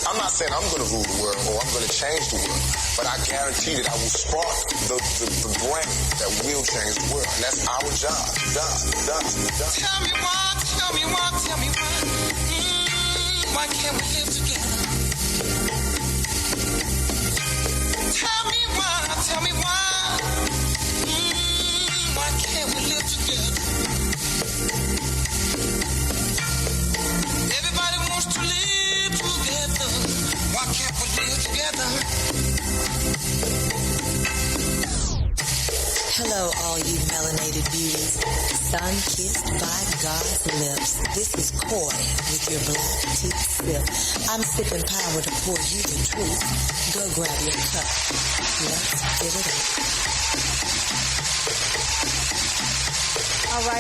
I'm not saying I'm going to rule the world or I'm going to change the world, but I guarantee that I will spark the brain that will change the world, and that's our job. Tell me why. Why can't we live together? Tell me why. Why can't we live together? Everybody wants to live together. Why can't we live together? Hello, all you melanated beauties, sun-kissed by God's lips. This is Coy with your black tea sip. I'm sipping power to pour you the truth. Go grab your cup. Let's fill it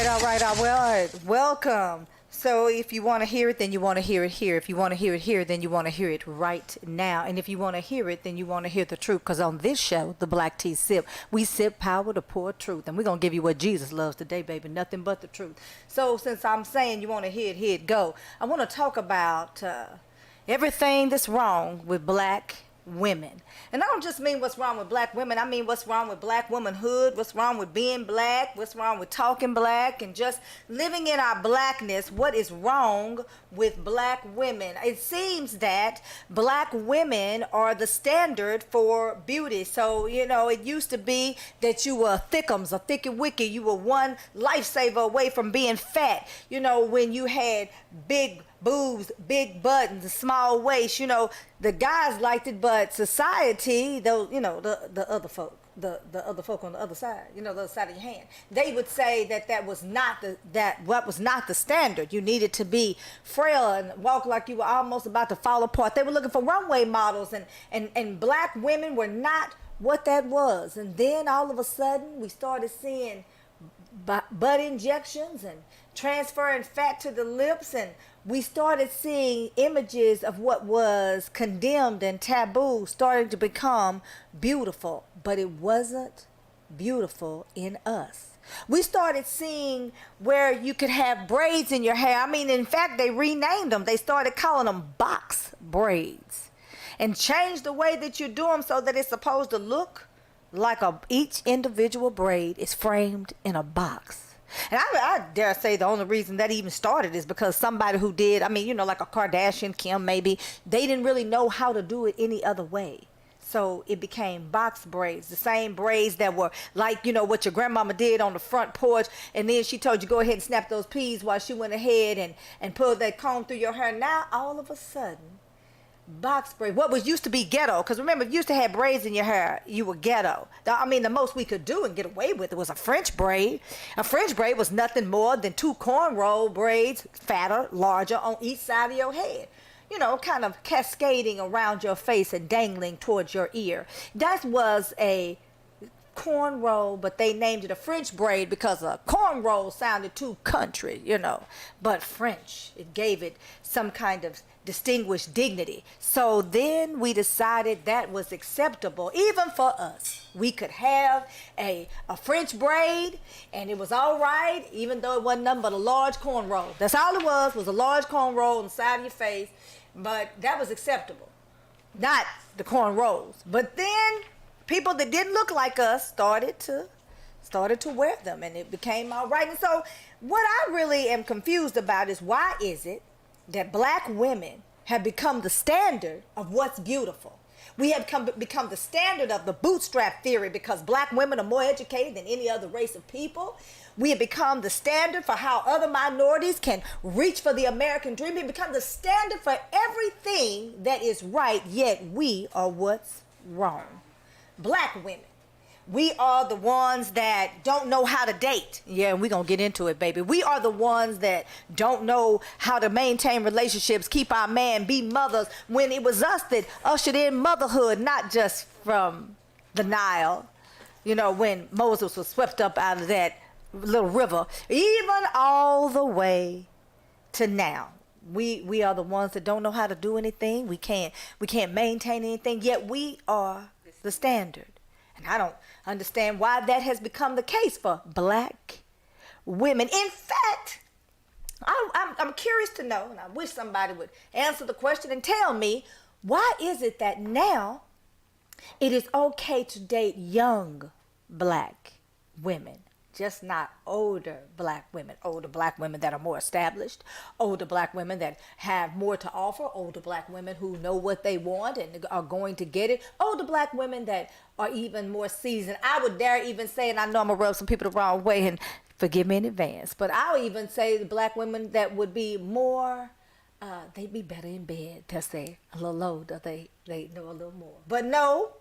up. All right. Welcome. So if you want to hear it, then you want to hear it here. If you want to hear it here, then you want to hear it right now. And if you want to hear it, then you want to hear the truth. Because on this show, the Black Tea Sip, we sip power to pour truth. And we're going to give you what Jesus loves today, baby. Nothing but the truth. So since I'm saying you want to hear it, go. I want to talk about everything that's wrong with black women. And I don't just mean what's wrong with black women. I mean what's wrong with black womanhood, what's wrong with being black, what's wrong with talking black, and just living in our blackness. What is wrong with black women? It seems that black women are the standard for beauty. So, it used to be that you were thickums, a thicky wicky. You were one lifesaver away from being fat. When you had big boobs, big buttons, a small waist, the guys liked it, but society, those, the other folk, the other folk on the other side, the other side of your hand, they would say that was not the standard. You needed to be frail and walk like you were almost about to fall apart. They were looking for runway models, and black women were not what that was. And then all of a sudden, we started seeing butt injections and transferring fat to the lips, and we started seeing images of what was condemned and taboo starting to become beautiful, but it wasn't beautiful in us. We started seeing where you could have braids in your hair. I mean, in fact, they renamed them. They started calling them box braids and changed the way that you do them so that it's supposed to look like each individual braid is framed in a box. And I dare say the only reason that even started is because somebody who did, like a Kardashian, Kim maybe, they didn't really know how to do it any other way. So it became box braids, the same braids that were like, what your grandmama did on the front porch. And then she told you go ahead and snap those peas while she went ahead and pulled that comb through your hair. Now, all of a sudden, box braid, what was used to be ghetto, because remember, if you used to have braids in your hair, you were ghetto. The most we could do and get away with it was a French braid. A French braid was nothing more than two cornrow braids, fatter, larger, on each side of your head. Kind of cascading around your face and dangling towards your ear. That was a cornrow, but they named it a French braid because a cornrow sounded too country, but French. It gave it some kind of distinguished dignity. So then we decided that was acceptable, even for us. We could have a French braid, and it was all right, even though it wasn't nothing but a large cornrow. That's all it was a large cornrow on the side of your face, but that was acceptable, not the cornrows. But then people that didn't look like us started to wear them, and it became all right. And so what I really am confused about is, why is it that black women have become the standard of what's beautiful? We have become the standard of the bootstrap theory because black women are more educated than any other race of people. We have become the standard for how other minorities can reach for the American dream. We have become the standard for everything that is right, yet we are what's wrong. Black women, we are the ones that don't know how to date. Yeah, we're going to get into it, baby. We are the ones that don't know how to maintain relationships, keep our man, be mothers, when it was us that ushered in motherhood, not just from the Nile, when Moses was swept up out of that little river, even all the way to now. We are the ones that don't know how to do anything. We can't maintain anything, yet we are the standard. And I don't understand why that has become the case for black women. In fact, I'm curious to know, and I wish somebody would answer the question and tell me, why is it that now it is okay to date young black women, just not older black women that are more established, older black women that have more to offer, older black women who know what they want and are going to get it, older black women that are even more seasoned. I would dare even say, and I know I'm going to rub some people the wrong way, and forgive me in advance, but I'll even say the black women that would be more, they'd be better in bed because they're a little older, they know a little more. But no,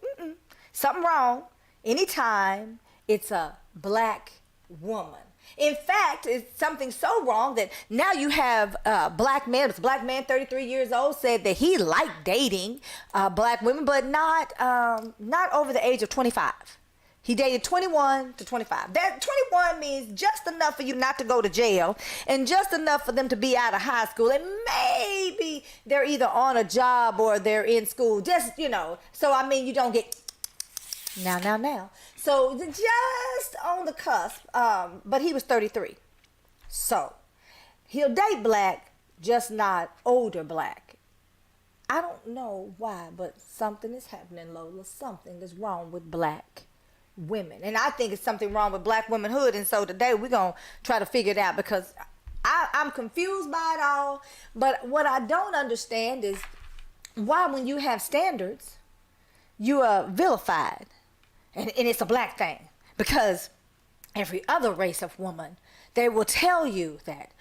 something wrong anytime it's a black woman. In fact, it's something so wrong that now you have black men. This black man, 33 years old, said that he liked dating black women, but not over the age of 25. He dated 21 to 25. That 21 means just enough for you not to go to jail and just enough for them to be out of high school. And maybe they're either on a job or they're in school. Just, so I mean, you don't get now. So just on the cusp, but he was 33. So he'll date black, just not older black. I don't know why, but something is happening, Lola. Something is wrong with black women. And I think it's something wrong with black womanhood. And so today we're going to try to figure it out, because I'm confused by it all. But what I don't understand is why, when you have standards, you are vilified. And it's a black thing, because every other race of woman, they will tell you that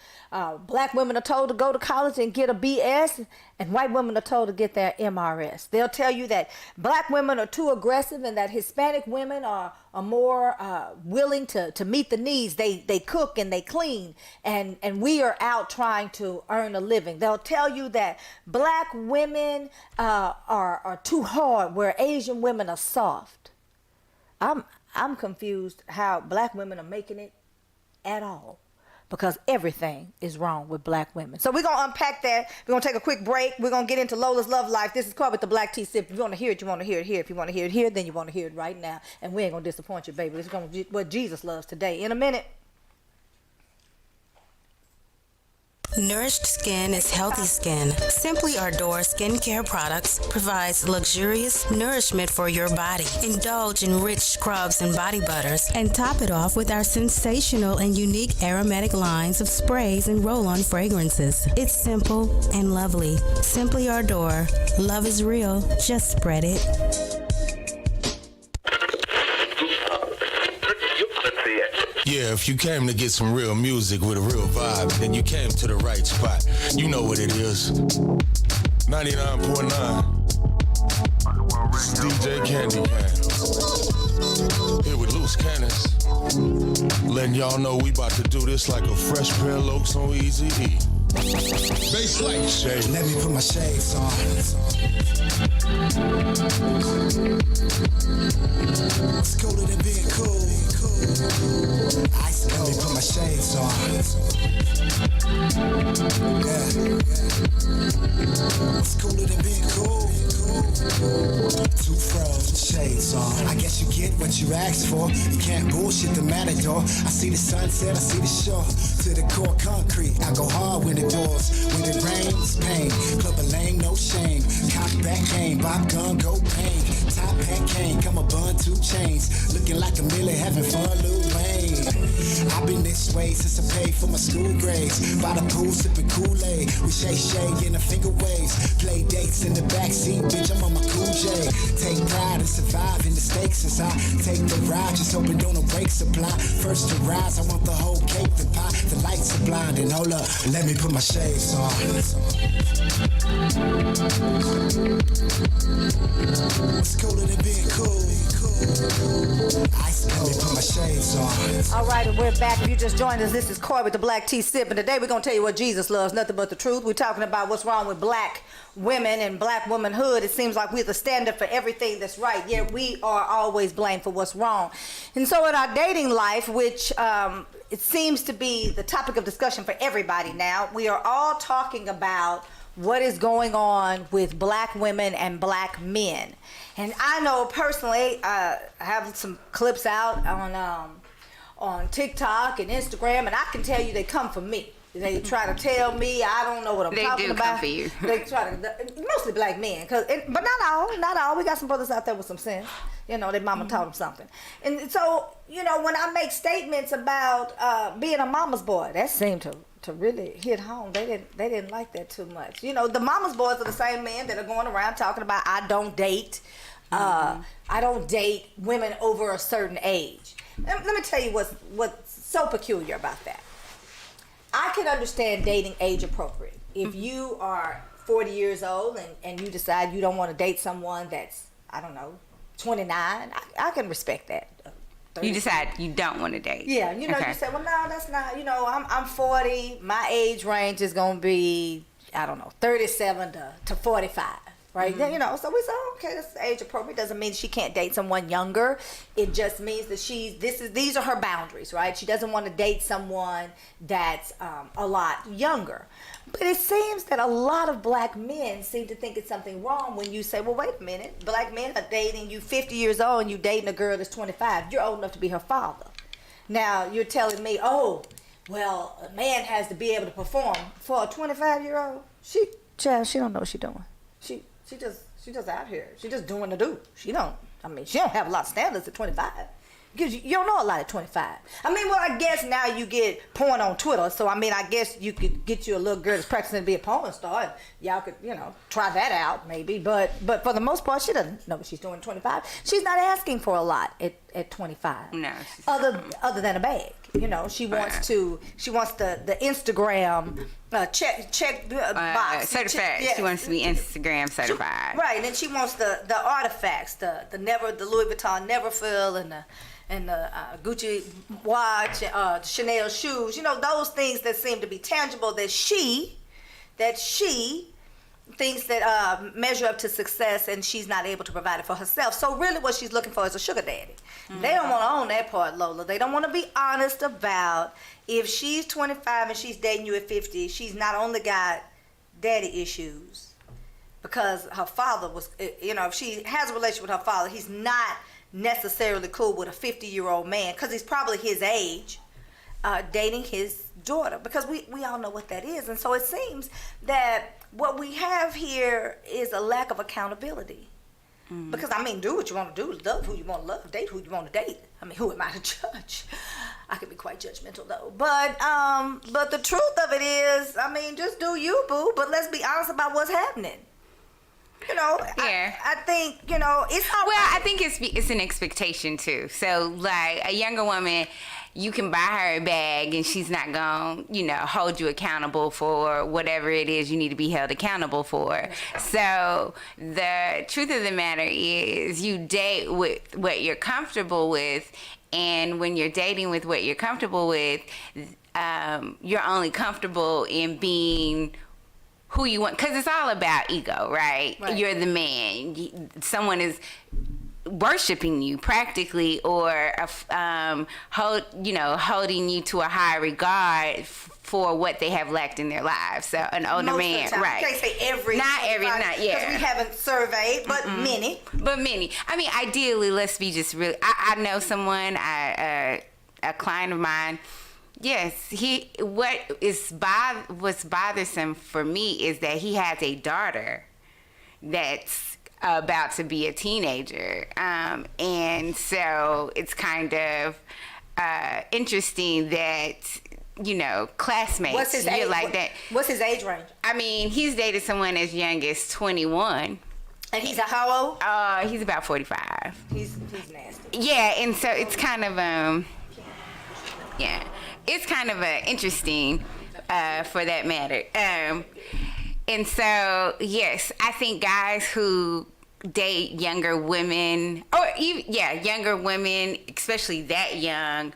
black women are told to go to college and get a BS, and white women are told to get their MRS. They'll tell you that black women are too aggressive and that Hispanic women are more willing to meet the needs. They cook and they clean, and we are out trying to earn a living. They'll tell you that black women are too hard, where Asian women are soft. I'm confused how black women are making it at all, because everything is wrong with black women. So we're going to unpack that. We're going to take a quick break. We're going to get into Lola's Love Life. This is called With the Black Tea Sip. If you want to hear it, you want to hear it here. If you want to hear it here, then you want to hear it right now. And we ain't going to disappoint you, baby. It's going to be what Jesus loves today. In a minute. Nourished skin is healthy skin. Simply Ardor skincare products provides luxurious nourishment for your body. Indulge in rich scrubs and body butters, and top it off with our sensational and unique aromatic lines of sprays and roll-on fragrances. It's simple and lovely. Simply Ardor. Love is real. Just spread it. Yeah, if you came to get some real music with a real vibe, then you came to the right spot. You know what it is. 99.9. It's DJ Candy Can. Here with Loose Cannons. Letting y'all know we about to do this like a fresh pair of Lokes on Easy E. Baseline shade. Let me put my shades on. It's cooler than being cool. Ice, let me put my shades on. Yeah. It's cooler than being cool. Two frozen shades on. I guess you get what you asked for. You can't bullshit the matador. I see the sunset, I see the shore. To the core concrete, I go hard when it pours. When it rains, pain. Club a lane, no shame. Cock back game, bop gun, go pain. Top hat cane, come a bun, 2 chains. Looking like a Millie, having fun, Lil Wayne. I've been this way since I paid for my school grades. By the pool, sipping Kool-Aid. We shake in the finger waves. Play dates in the backseat, bitch, I'm on my cool J. Take pride in surviving the stakes as I take the ride. Just hoping don't no break supply. First to rise, I want the whole cake, the pie. The lights are blinding, hold up, let me put my shades on. What's cooler than being cool? Ice, let me put my shades on. All right, and we're back. If you just joined us, this is Coy with the Black Tea Sip, and today we're going to tell you what Jesus loves, nothing but the truth. We're talking about what's wrong with black women and black womanhood. It seems like we're the standard for everything that's right, yet we are always blamed for what's wrong. And so in our dating life, which it seems to be the topic of discussion for everybody now, we are all talking about what is going on with black women and black men. And I know personally, I have some clips out on TikTok and Instagram, and I can tell you they come from me. They try to tell me I don't know what I'm talking about. Come for you. They try to, mostly black men, but not all. We got some brothers out there with some sense. You know, their mama taught them something. And so, you know, when I make statements about being a mama's boy, that seemed to really hit home. They didn't like that too much. You know, the mama's boys are the same men that are going around talking about I don't date. I don't date women over a certain age. Let me tell you what's so peculiar about that. I can understand dating age appropriate. If you are 40 years old and you decide you don't want to date someone that's, I don't know, 29, I can respect that. 30. You decide you don't want to date. Yeah, you know, you say, well, no, that's not, you know, I'm 40. My age range is going to be, I don't know, 37 to 45. Right, you know, so we say, okay, that's age appropriate. Doesn't mean she can't date someone younger. It just means that these are her boundaries, right? She doesn't want to date someone that's a lot younger. But it seems that a lot of black men seem to think it's something wrong when you say, well, wait a minute, black men are dating you 50 years old and you dating a girl that's 25. You're old enough to be her father. Now you're telling me, oh, well, a man has to be able to perform for a 25-year-old. She don't know what she's doing. She just out here. She just doing the do. She don't have a lot of standards at 25. Because you don't know a lot at 25. I mean, well, I guess now you get porn on Twitter. So, I mean, I guess you could get you a little girl that's practicing to be a porn star. And y'all could, you know, try that out maybe. But for the most part, she doesn't know what she's doing at 25. She's not asking for a lot at 25. No. Other than a bag. You know, she wants the Instagram check box. Certified. Yes. She wants to be Instagram certified. Right, and then she wants the artifacts, the Louis Vuitton Neverfull and the Gucci watch, the Chanel shoes. You know, those things that seem to be tangible that she thinks that measure up to success, and she's not able to provide it for herself. So really what she's looking for is a sugar daddy. They don't want to own that part, Lola. They don't want to be honest about if she's 25 and she's dating you at 50, she's not only got daddy issues because her father was, you know, if she has a relationship with her father, he's not necessarily cool with a 50-year-old man because he's probably his age, dating his daughter, because we all know what that is. And so it seems that what we have here is a lack of accountability. Because, I mean, do what you want to do, love who you want to love, date who you want to date. I mean, who am I to judge? I can be quite judgmental, though. But the truth of it is, I mean, just do you, boo, but let's be honest about what's happening. You know, yeah. I think, you know, it's all well, right. I think it's an expectation, too. So, like, a younger woman, you can buy her a bag and she's not going to, you know, hold you accountable for whatever it is you need to be held accountable for. So the truth of the matter is you date with what you're comfortable with, and when you're dating with what you're comfortable with, you're only comfortable in being who you want, because it's all about ego, right? You're the man. Someone is worshiping you practically, or holding you to a high regard for what they have lacked in their lives. So an older man, right? You can't say every, not every, not yeah. Because we haven't surveyed, but many. But many. I mean, ideally, let's be just really. I know someone, a client of mine. Yes, what's bothersome for me is that he has a daughter that's about to be a teenager, and so it's kind of interesting that, you know, classmates. What's his age? Like that. What's his age range? I mean, he's dated someone as young as 21. And he's how old? He's about 45. He's nasty. Yeah, and so it's kind of it's kind of interesting for that matter. And so, yes, I think guys who date younger women, younger women, especially that young,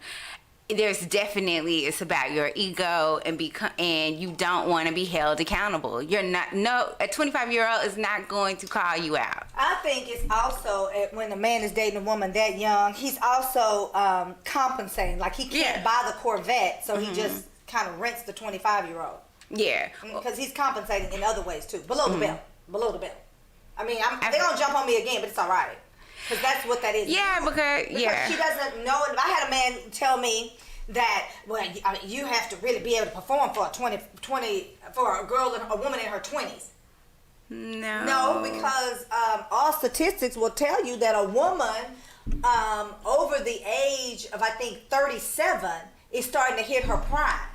there's definitely, it's about your ego and you don't want to be held accountable. A 25-year-old is not going to call you out. I think it's also when a man is dating a woman that young, he's also compensating. Like he can't buy the Corvette, so he just kind of rents the 25-year-old. Yeah. Because he's compensating in other ways too. Below the belt. I mean, they're going to jump on me again, but it's all right. Because that's what that is. Yeah, because she doesn't know. If I had a man tell me that, well, you have to really be able to perform for for a woman in her 20s. No, because all statistics will tell you that a woman over the age of, I think, 37 is starting to hit her prime.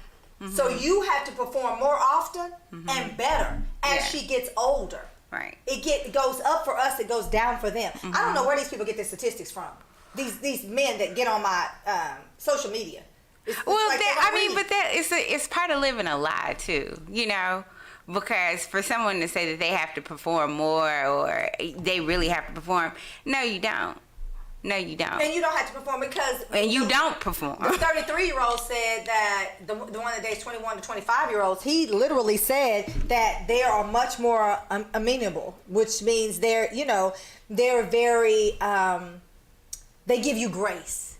So you have to perform more often and better as she gets older. Right. It goes up for us, it goes down for them. I don't know where these people get their statistics from. These men that get on my social media. It's like but it's part of living a lie too, you know, because for someone to say that they have to perform more or they really have to perform, no, you don't. No, you don't. And you don't have to perform because... And you don't perform. The 33-year-old said that the one that dates 21 to 25-year-olds, he literally said that they are much more amenable, which means they're very... they give you grace.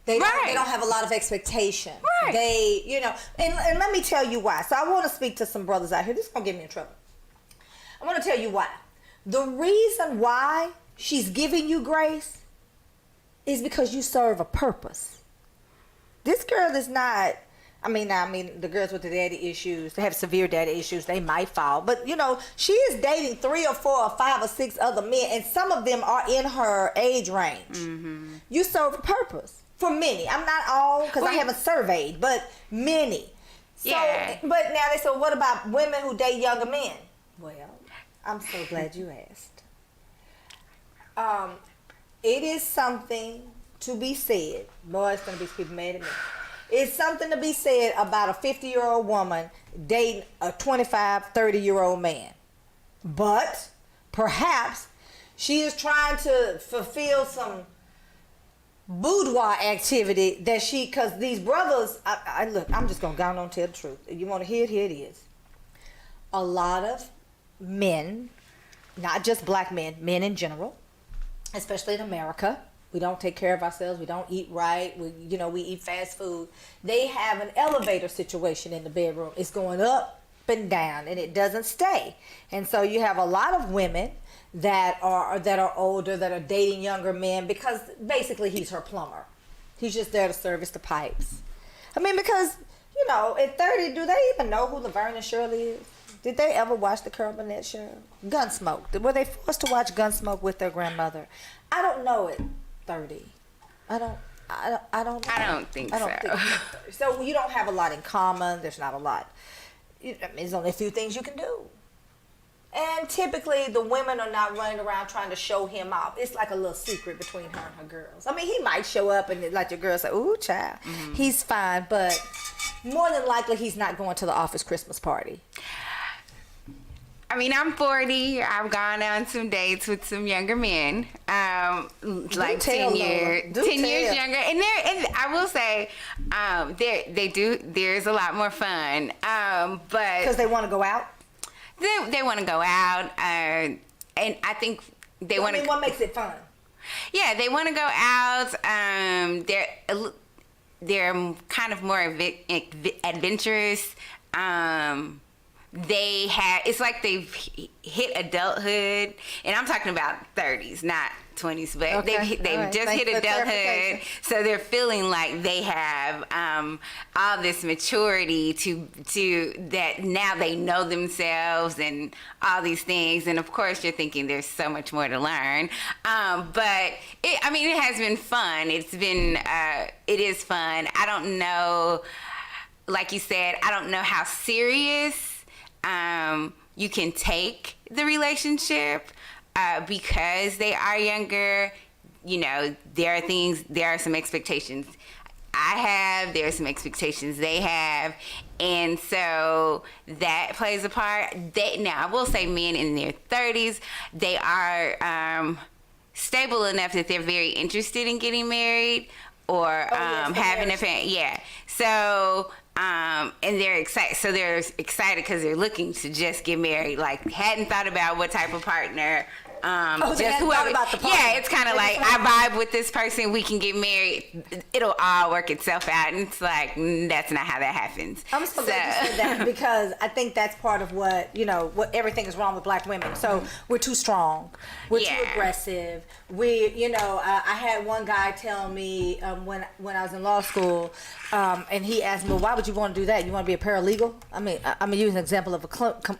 They don't have a lot of expectation. Right. They, and let me tell you why. So I want to speak to some brothers out here. This is going to get me in trouble. I want to tell you why. The reason why she's giving you grace is because you serve a purpose. This girl is not, the girls with the daddy issues, they have severe daddy issues, they might fall. But, she is dating 3 or 4 or 5 or 6 other men, and some of them are in her age range. You serve a purpose. For many. I'm not all, because I haven't surveyed, but many. So, but now they say, well, what about women who date younger men? Well, I'm so glad you asked. It is something to be said. Boy, it's going to be people mad at me. It's something to be said about a 50-year-old woman dating a 25, 30-year-old man. But perhaps she is trying to fulfill some boudoir activity that because these brothers, look, I'm just going to go on and tell the truth. If you want to hear it, here it is. A lot of men, not just black men, men in general, especially in America, we don't take care of ourselves, we don't eat right, we eat fast food. They have an elevator situation in the bedroom. It's going up and down and it doesn't stay. And so you have a lot of women that are older, that are dating younger men because basically he's her plumber. He's just there to service the pipes. Because, at 30, do they even know who Laverne and Shirley is? Did they ever watch the Carol Burnett show? Gunsmoke. Were they forced to watch Gunsmoke with their grandmother? I don't know at 30. I don't think so. So you don't have a lot in common. There's not a lot. There's only a few things you can do. And typically the women are not running around trying to show him off. It's like a little secret between her and her girls. He might show up and like your girl say, ooh, child, he's fine. But more than likely he's not going to the office Christmas party. I'm 40. I've gone on some dates with some younger men, like 10 years younger. And I will say, there's a lot more fun. But because they want to go out. They want to go out, and I think they want to. What makes it fun? Yeah, they want to go out. They're kind of more adventurous. It's like they've hit adulthood, and I'm talking about 30s, not 20s, but they've just hit adulthood, so they're feeling like they have all this maturity to that now they know themselves and all these things. And of course, you're thinking there's so much more to learn, but it has been fun. It is fun. I don't know, like you said, I don't know how serious you can take the relationship because they are younger. There are some expectations I have, there are some expectations they have, and so that plays a part. Now I will say men in their 30s, they are stable enough that they're very interested in getting married or having a family. Yeah. So and they're excited. So they're excited because they're looking to just get married. Like, hadn't thought about what type of partner they hadn't thought about the partner. Yeah, it's kind of like I vibe with this person. We can get married. It'll all work itself out. And it's like that's not how that happens. I'm so glad you said that because I think that's part of what what everything is wrong with black women. So we're too strong. We're too aggressive. I had one guy tell me when I was in law school, and he asked me, well, why would you want to do that? You want to be a paralegal? I mean, I'm going to use an example of a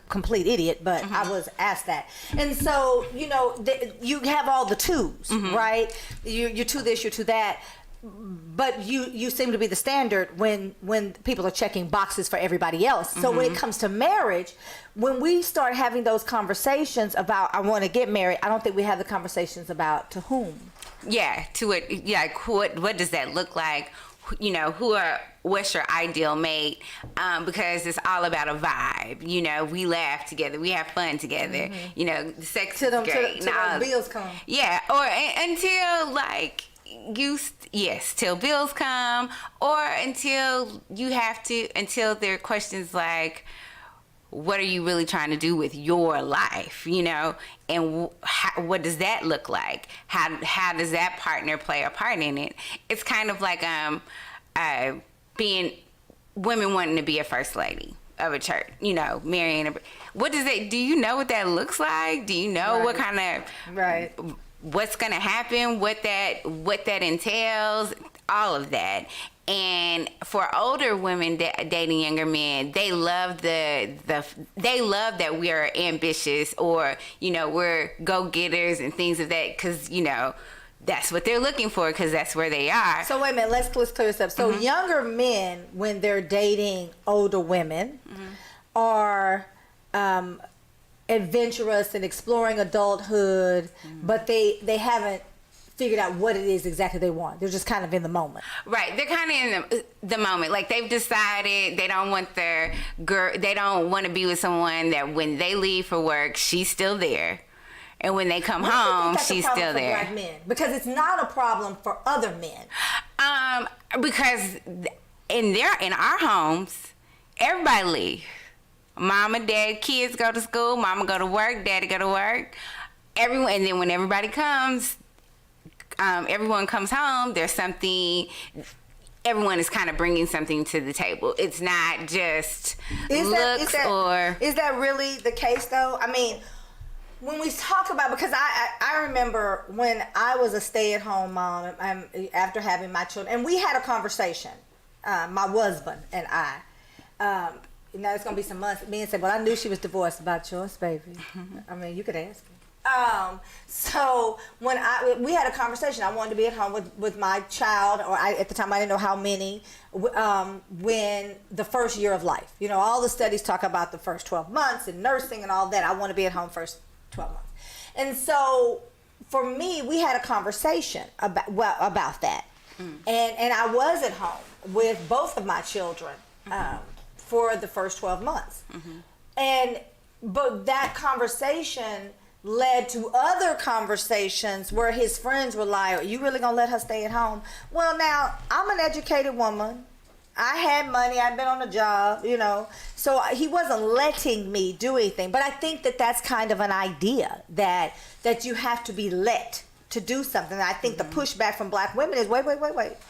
complete idiot, but I was asked that. And so, you have all the twos, right? You're to this, you're to that. But you seem to be the standard when people are checking boxes for everybody else. So when it comes to marriage, when we start having those conversations about I want to get married, I don't think we have the conversations about to whom. Yeah, to it. Yeah, like what does that look like? What's your ideal mate? Because it's all about a vibe. We laugh together, we have fun together. The sex is great. Till those bills come. Yeah, or until like till bills come, or until there are questions like, what are you really trying to do with your life, and what does that look like? How does that partner play a part in it? It's kind of like being women wanting to be a first lady of a church, marrying what does that, do you know what that looks like? Do you know what kind of what's gonna happen, what that entails, all of that. And for older women dating younger men, they love they love that we are ambitious, or we're go-getters and things of that, because that's what they're looking for, because that's where they are. So wait a minute, let's clear this up. So younger men, when they're dating older women, are adventurous and exploring adulthood, but they haven't figured out what it is exactly they want. They're just kind of in the moment. Right. They're kind of in the moment. Like they've decided they don't want their girl, they don't want to be with someone that when they leave for work, she's still there. And when they come home, she's still there. Black men? Because it's not a problem for other men. Because in our homes, everybody leave. Mama, dad, kids go to school. Mama go to work. Daddy go to work. Everyone, and then when everybody comes, everyone comes home. There's something. Everyone is kind of bringing something to the table. It's not just Is that really the case, though? I mean, when we talk about, because I remember when I was a stay-at-home mom after having my children, and we had a conversation, my husband and I. Now it's gonna be some months. Me and said, "Well, I knew she was divorced by choice, baby." I mean, you could ask her. So when we had a conversation, I wanted to be at home with my child, or at the time I didn't know how many. When the first year of life, all the studies talk about the first 12 months and nursing and all that. I want to be at home first 12 months, and so for me, we had a conversation about that, and I was at home with both of my children. For the first 12 months. But that conversation led to other conversations where his friends were like, are you really gonna let her stay at home? Well, now I'm an educated woman. I had money, I'd been on a job, so he wasn't letting me do anything. But I think that's kind of an idea that you have to be let to do something. I think the pushback from black women is wait.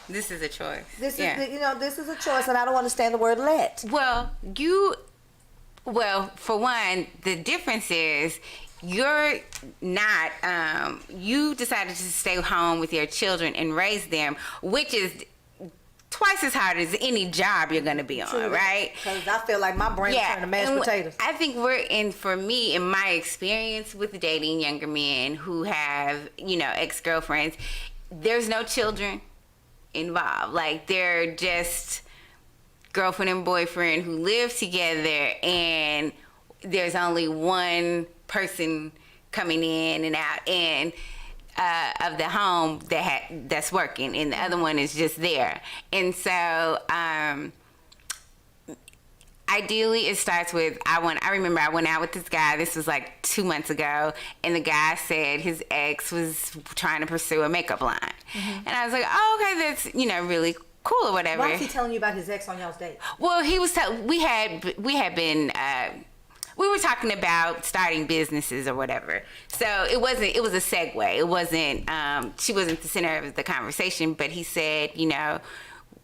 This is a choice. This is a choice, and I don't understand the word let. Well, for one, the difference is you're not, you decided to stay home with your children and raise them, which is twice as hard as any job you're going to be on, right? Because I feel like my brain turned to mashed potatoes. I think for me, in my experience with dating younger men who have, ex-girlfriends, there's no children involved. Like, they're just girlfriend and boyfriend who live together, and there's only one person coming in and out of the home that's working, and the other one is just there. And so ideally it starts with I remember I went out with this guy. This was like 2 months ago, and the guy said his ex was trying to pursue a makeup line. And I was like, oh, okay, that's really cool or whatever. Why was he telling you about his ex on y'all's date? Well, he was we had been we were talking about starting businesses or whatever. So it was a segue. It wasn't, she wasn't the center of the conversation, but he said, you know,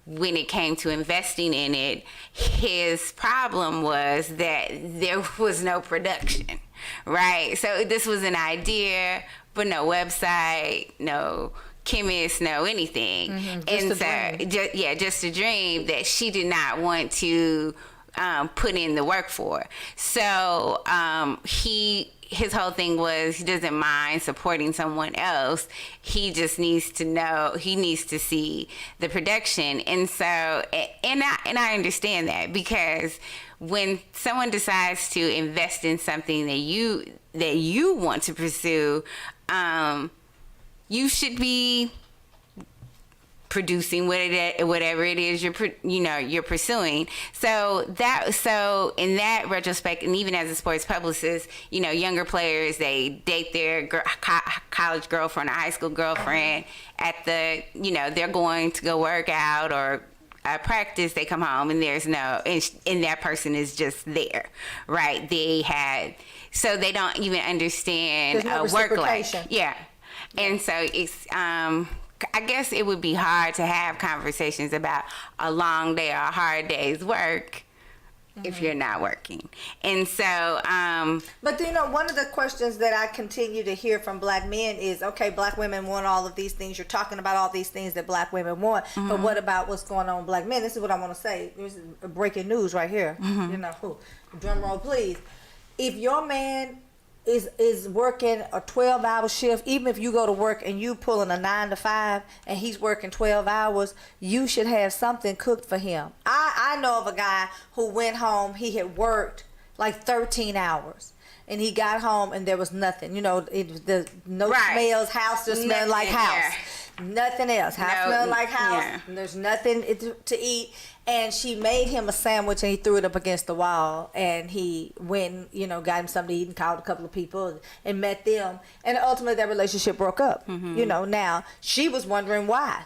when it came to investing in it, his problem was that there was no production, right? So this was an idea, but no website, no chemist, no anything. Just a dream that she did not want to put in the work for. So his whole thing was he doesn't mind supporting someone else. He just needs to know, he needs to see the production. And so, and I understand that, because when someone decides to invest in something that you want to pursue, you should be producing whatever it is you're pursuing. So in that retrospect, and even as a sports publicist, you know, younger players, they date their college girlfriend or high school girlfriend at the, you know, they're going to go work out or practice, they come home and there's no, and that person is just there, right? So they don't even understand work life. Yeah. And so it's, I guess it would be hard to have conversations about a long day or a hard day's work if you're not working. And so, but you know, one of the questions that I continue to hear from black men is, okay, black women want all of these things. You're talking about all these things that black women want, but what about what's going on with black men? This is what I want to say. This is breaking news right here. You know, drum roll, please. If your man is working a 12-hour shift, even if you go to work and you pulling a 9 to 5 and he's working 12 hours, you should have something cooked for him. I know of a guy who went home, he had worked like 13 hours and he got home and there was nothing. You know, smells, house just smelled like house. Yeah. Nothing else. House smelled like house. Yeah. And there's nothing to eat. And she made him a sandwich and he threw it up against the wall. And he went, you know, got him something to eat and called a couple of people and met them. And ultimately that relationship broke up. You know, now she was wondering why.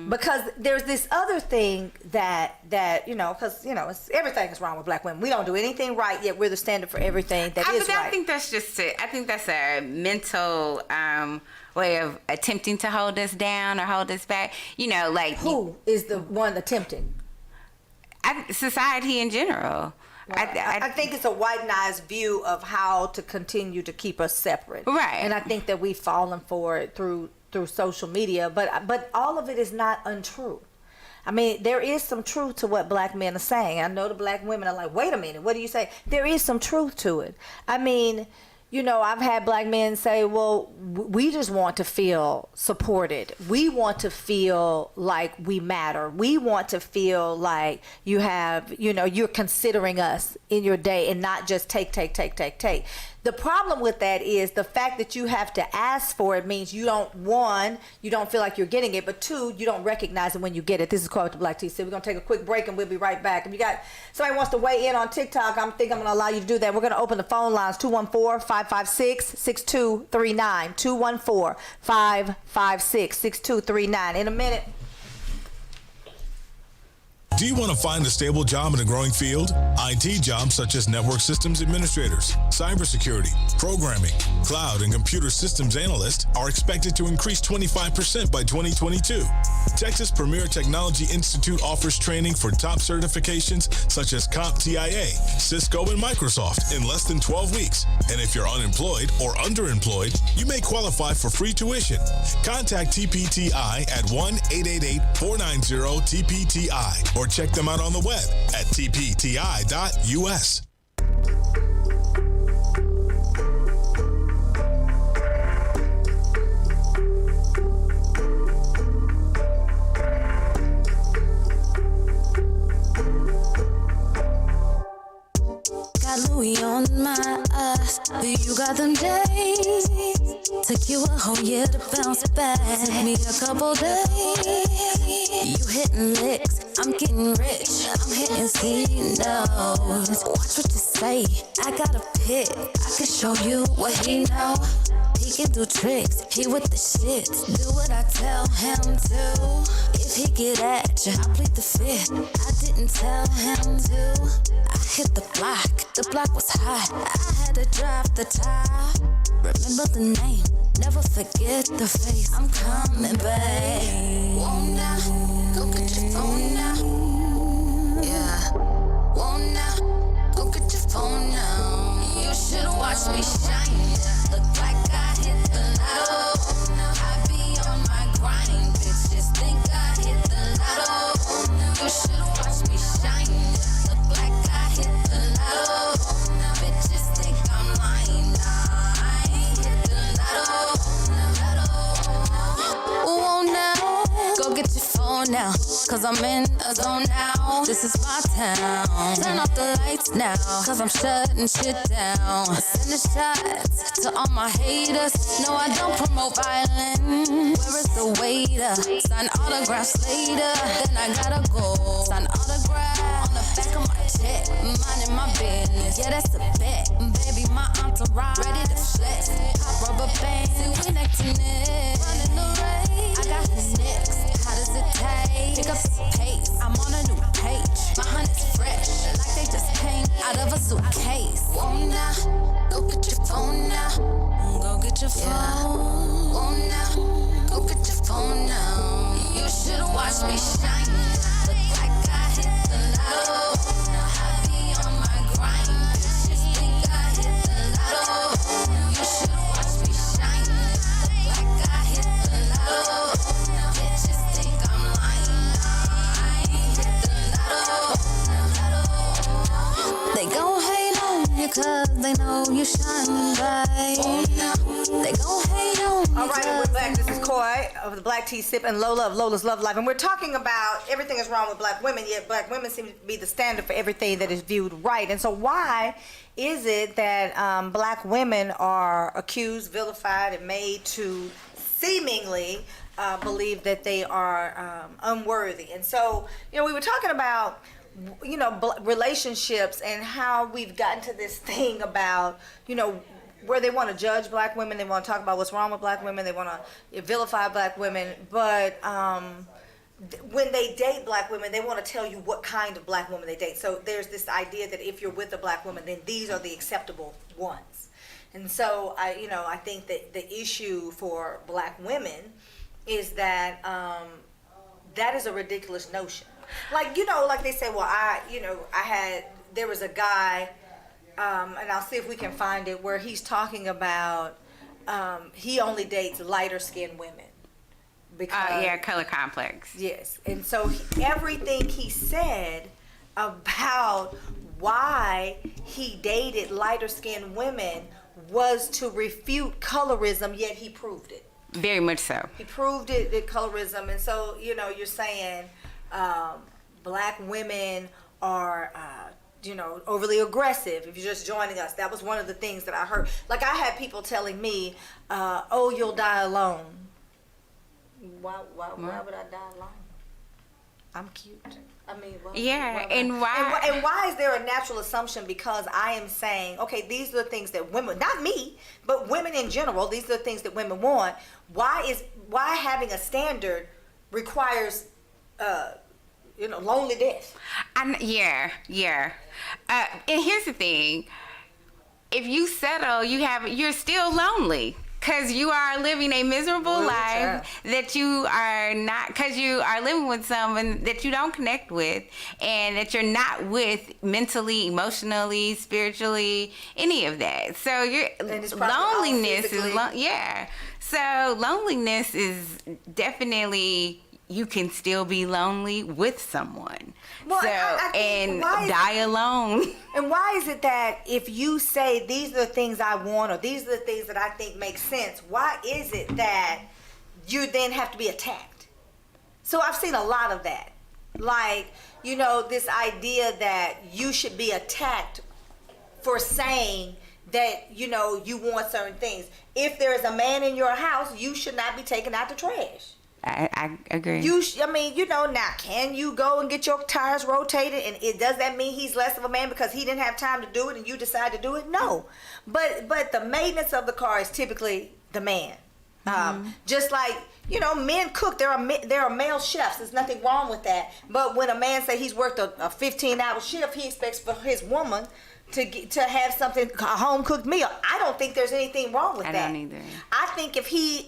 Because there's this other thing that you know, because, you know, everything is wrong with black women. We don't do anything right, yet we're the standard for everything that is right. I think that's just I think that's a mental way of attempting to hold us down or hold us back. You know, like... Who is the one attempting? Society in general. Well, I think it's a whitenized view of how to continue to keep us separate. Right. And I think that we've fallen for it through social media. But all of it is not untrue. I mean, there is some truth to what black men are saying. I know the black women are like, wait a minute, what do you say? There is some truth to it. I mean, you know, I've had black men say, well, we just want to feel supported. We want to feel like we matter. We want to feel like you have, you know, you're considering us in your day and not just take. The problem with that is the fact that you have to ask for it means you don't feel like you're getting it, but two, you don't recognize it when you get it. This is Call with the Black T. So we're going to take a quick break and we'll be right back. If you got somebody wants to weigh in on TikTok, I'm going to allow you to do that. We're going to open the phone lines, 214-556-6239, 214-556-6239. In a minute. Do you want to find a stable job in a growing field? IT jobs such as network systems administrators, cybersecurity, programming, cloud, and computer systems analyst are expected to increase 25% by 2022. Texas Premier Technology Institute offers training for top certifications such as CompTIA, Cisco, and Microsoft in less than 12 weeks. And if you're unemployed or underemployed, you may qualify for free tuition. Contact TPTI at 1-888-490-TPTI or check them out on the web at tpti.us. Got Louis on my eyes, you got them days. Took you a whole year to bounce back. Took me a couple days. You hitting licks, I'm getting rich. I'm hitting C-notes. Watch what you say, I got a pick. I can show you what he know. He can do tricks, he with the shit. Do what I tell him to. If he get at you, I plead the fifth. I didn't tell him to. I hit the block, The block was hot, I had to drop the top. Remember the name, never forget the face. I'm coming back. Won't now, go get your phone now. Yeah. Won't now, go get your phone now. You should've watched me shine. Look like I hit the lotto. I be on my grind, bitches think I hit the lotto. You should've watched me shine. Look like I hit the lotto. Bitches think I'm lying. Nah, I ain't hit the lotto. Oh, now, go get your phone now, cause I'm in a zone now. This is my town. Turn off the lights now, cause I'm shutting shit down. Send the shots to all my haters. No, I don't promote violence. Where is the waiter? Sign autographs later, then I gotta go. Sign autograph on the back of my check. Minding my business, yeah, that's a bet. Baby, my entourage ready to flex. Pop rubber bands, see we neck to neck. Running the race, I got who's next. How does it taste? Pick up the pace, I'm on a new page. My honey's fresh, like they just came out of a suitcase. Won't now, go get your phone now. Go get your phone. Won't now, go get your phone now. You should've watched me shine. Look like I hit the lotto. I be on my grind. Bitches think I hit the lotto. You should've watched me shine. Look like I hit the lotto. Bitches think I'm lying. I ain't hit the lotto. They gon' hate on you cause they know you shine bright. They gon' hate on you. All right, and we're back. This is Coy of the Black Tea Sip and Lola of Lola's Love Life. And we're talking about everything is wrong with black women, yet black women seem to be the standard for everything that is viewed right. And so why is it that black women are accused, vilified, and made to seemingly believe that they are unworthy? And so, we were talking about relationships and how we've gotten to this thing about, where they want to judge black women, they want to talk about what's wrong with black women, they want to vilify black women, but when they date black women, they want to tell you what kind of black woman they date. So there's this idea that if you're with a black woman, then these are the acceptable ones. And so I think that the issue for black women is that that is a ridiculous notion. Like they say, well, there was a guy, and I'll see if we can find it, where he's talking about he only dates lighter skinned women. Because, color complex. Yes. And so everything he said about why he dated lighter skinned women was to refute colorism, yet he proved it. Very much so. He proved it, the colorism. And so, you're saying black women are, overly aggressive. If you're just joining us, that was one of the things that I heard. Like, I had people telling me, oh, you'll die alone. Why would I die alone? I'm cute. I mean, why is there a natural assumption? Because I am saying, okay, these are the things that women, not me, but women in general, these are the things that women want. Why having a standard requires lonely death? And here's the thing: if you settle, you're still lonely. Because you are living a miserable life that you are not, because you are living with someone that you don't connect with and that you're not with mentally, emotionally, spiritually, any of that. So loneliness is, So loneliness is definitely, you can still be lonely with someone. Well, die alone. And why is it that if you say these are the things I want or these are the things that I think make sense, why is it that you then have to be attacked? So I've seen a lot of that. Like, this idea that you should be attacked for saying that, you want certain things. If there is a man in your house, you should not be taking out the trash. I agree. Now, can you go and get your tires rotated? And does that mean he's less of a man because he didn't have time to do it and you decide to do it? No. But the maintenance of the car is typically the man. Just like, you know, men cook. There are male chefs. There's nothing wrong with that. But when a man say he's worked a 15-hour shift, he expects for his woman to have something, a home cooked meal. I don't think there's anything wrong with that. I don't either. I think if he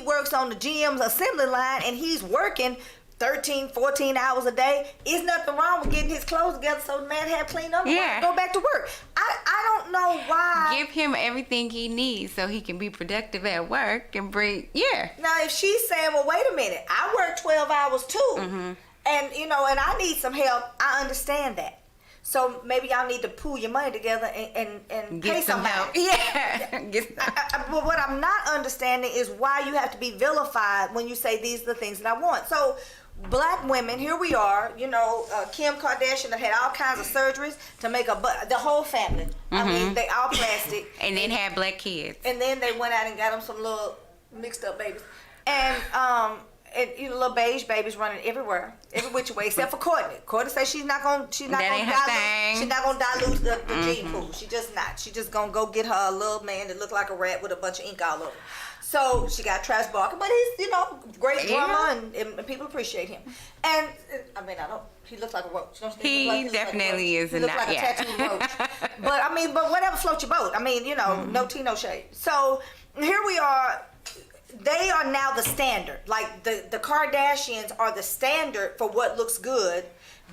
works on the GM's assembly line and he's working 13, 14 hours a day, is nothing wrong with getting his clothes together so the man have clean up and go back to work. I don't know why. Give him everything he needs so he can be productive at work and bring, Now, if she's saying, well, wait a minute, I work 12 hours too, and, and I need some help, I understand that. So maybe y'all need to pool your money together and get pay some help. But what I'm not understanding is why you have to be vilified when you say these are the things that I want. So black women, here we are, Kim Kardashian that had all kinds of surgeries to make the whole family. I mean, they all plastic. And then had black kids. And then they went out and got them some little mixed up babies. And little beige babies running everywhere, every which way, except for Courtney. Courtney says she's not gonna dilute the gene pool. She just not. She just gonna go get her a little man that look like a rat with a bunch of ink all over him. So she got Travis Barker, but he's great drummer and people appreciate him. And he looks like a roach. He definitely is. He looks like a tattooed roach. But whatever floats your boat. No tea, no shade. So here we are. They are now the standard. Like the Kardashians are the standard for what looks good,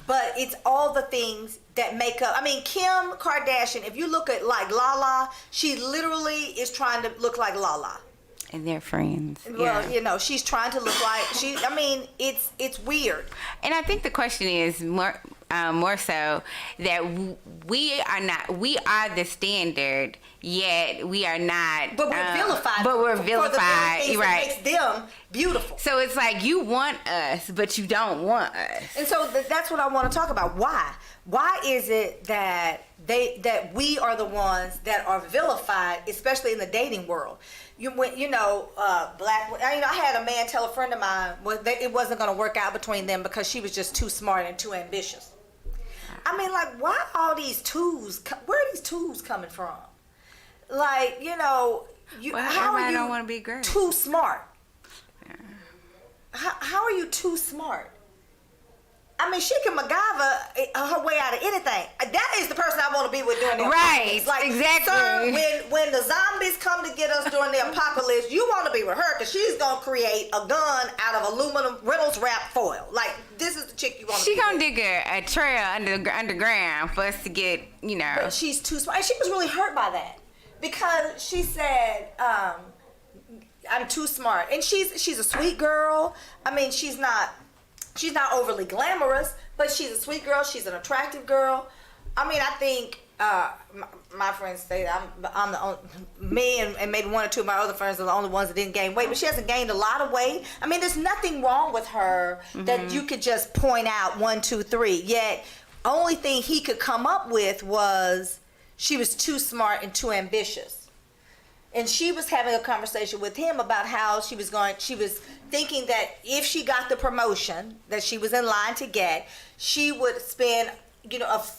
but it's all the things that make up. Kim Kardashian, if you look at like Lala, she literally is trying to look like Lala. And they're friends. Well, she's trying to look like it's weird. And I think the question is more so that we are the standard, yet we are not. But we're vilified. For the things right? That makes them beautiful. So it's like you want us, but you don't want us. And so that's what I want to talk about. Why? Why is it that we are the ones that are vilified, especially in the dating world? Black. I had a man tell a friend of mine it wasn't going to work out between them because she was just too smart and too ambitious. Why all these twos? Where are these twos coming from? How are you don't want to be great. Too smart? Yeah. How are you too smart? She can MacGyver her way out of anything. That is the person I want to be with during the apocalypse. Exactly. Sir, when the zombies come to get us during the apocalypse, you want to be with her because she's going to create a gun out of aluminum Reynolds wrap foil. This is the chick you want to be with. She's going to dig a trail underground for us to get, But she's too smart. And she was really hurt by that because she said, I'm too smart. And she's a sweet girl. She's not overly glamorous, but she's a sweet girl. She's an attractive girl. I think my friends say I'm the only, me and maybe one or two of my other friends are the only ones that didn't gain weight, but she hasn't gained a lot of weight. There's nothing wrong with her that you could just point out 1, 2, 3. Yet, only thing he could come up with was she was too smart and too ambitious. And she was having a conversation with him about how she was thinking that if she got the promotion that she was in line to get, she would spend,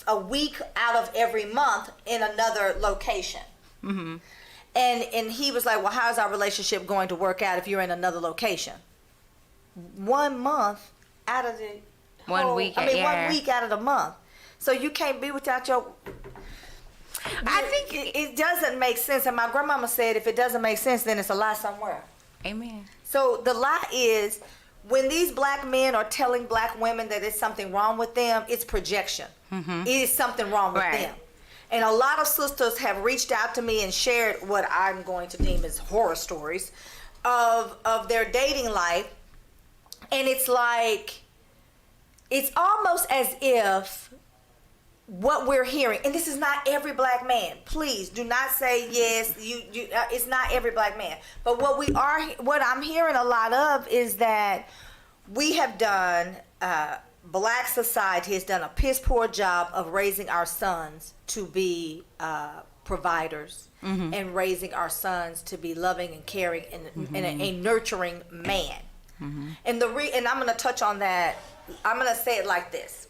a week out of every month in another location. Mm-hmm. And he was like, well, how's our relationship going to work out if you're in another location? 1 month out of the 1 week. 1 week out of the month. So you can't be without your... I think it doesn't make sense. And my grandmama said, if it doesn't make sense, then it's a lie somewhere. Amen. So the lie is, when these black men are telling black women that there's something wrong with them, it's projection. Mm-hmm. It is something wrong with them. And a lot of sisters have reached out to me and shared what I'm going to deem as horror stories of their dating life. And it's almost as if what we're hearing, and this is not every black man. Please do not say yes. It's not every black man. But what I'm hearing a lot of is that we have done. Black society has done a piss poor job of raising our sons to be providers and raising our sons to be loving and caring and a nurturing man. Mm-hmm. And I'm going to touch on that. I'm going to say it like this.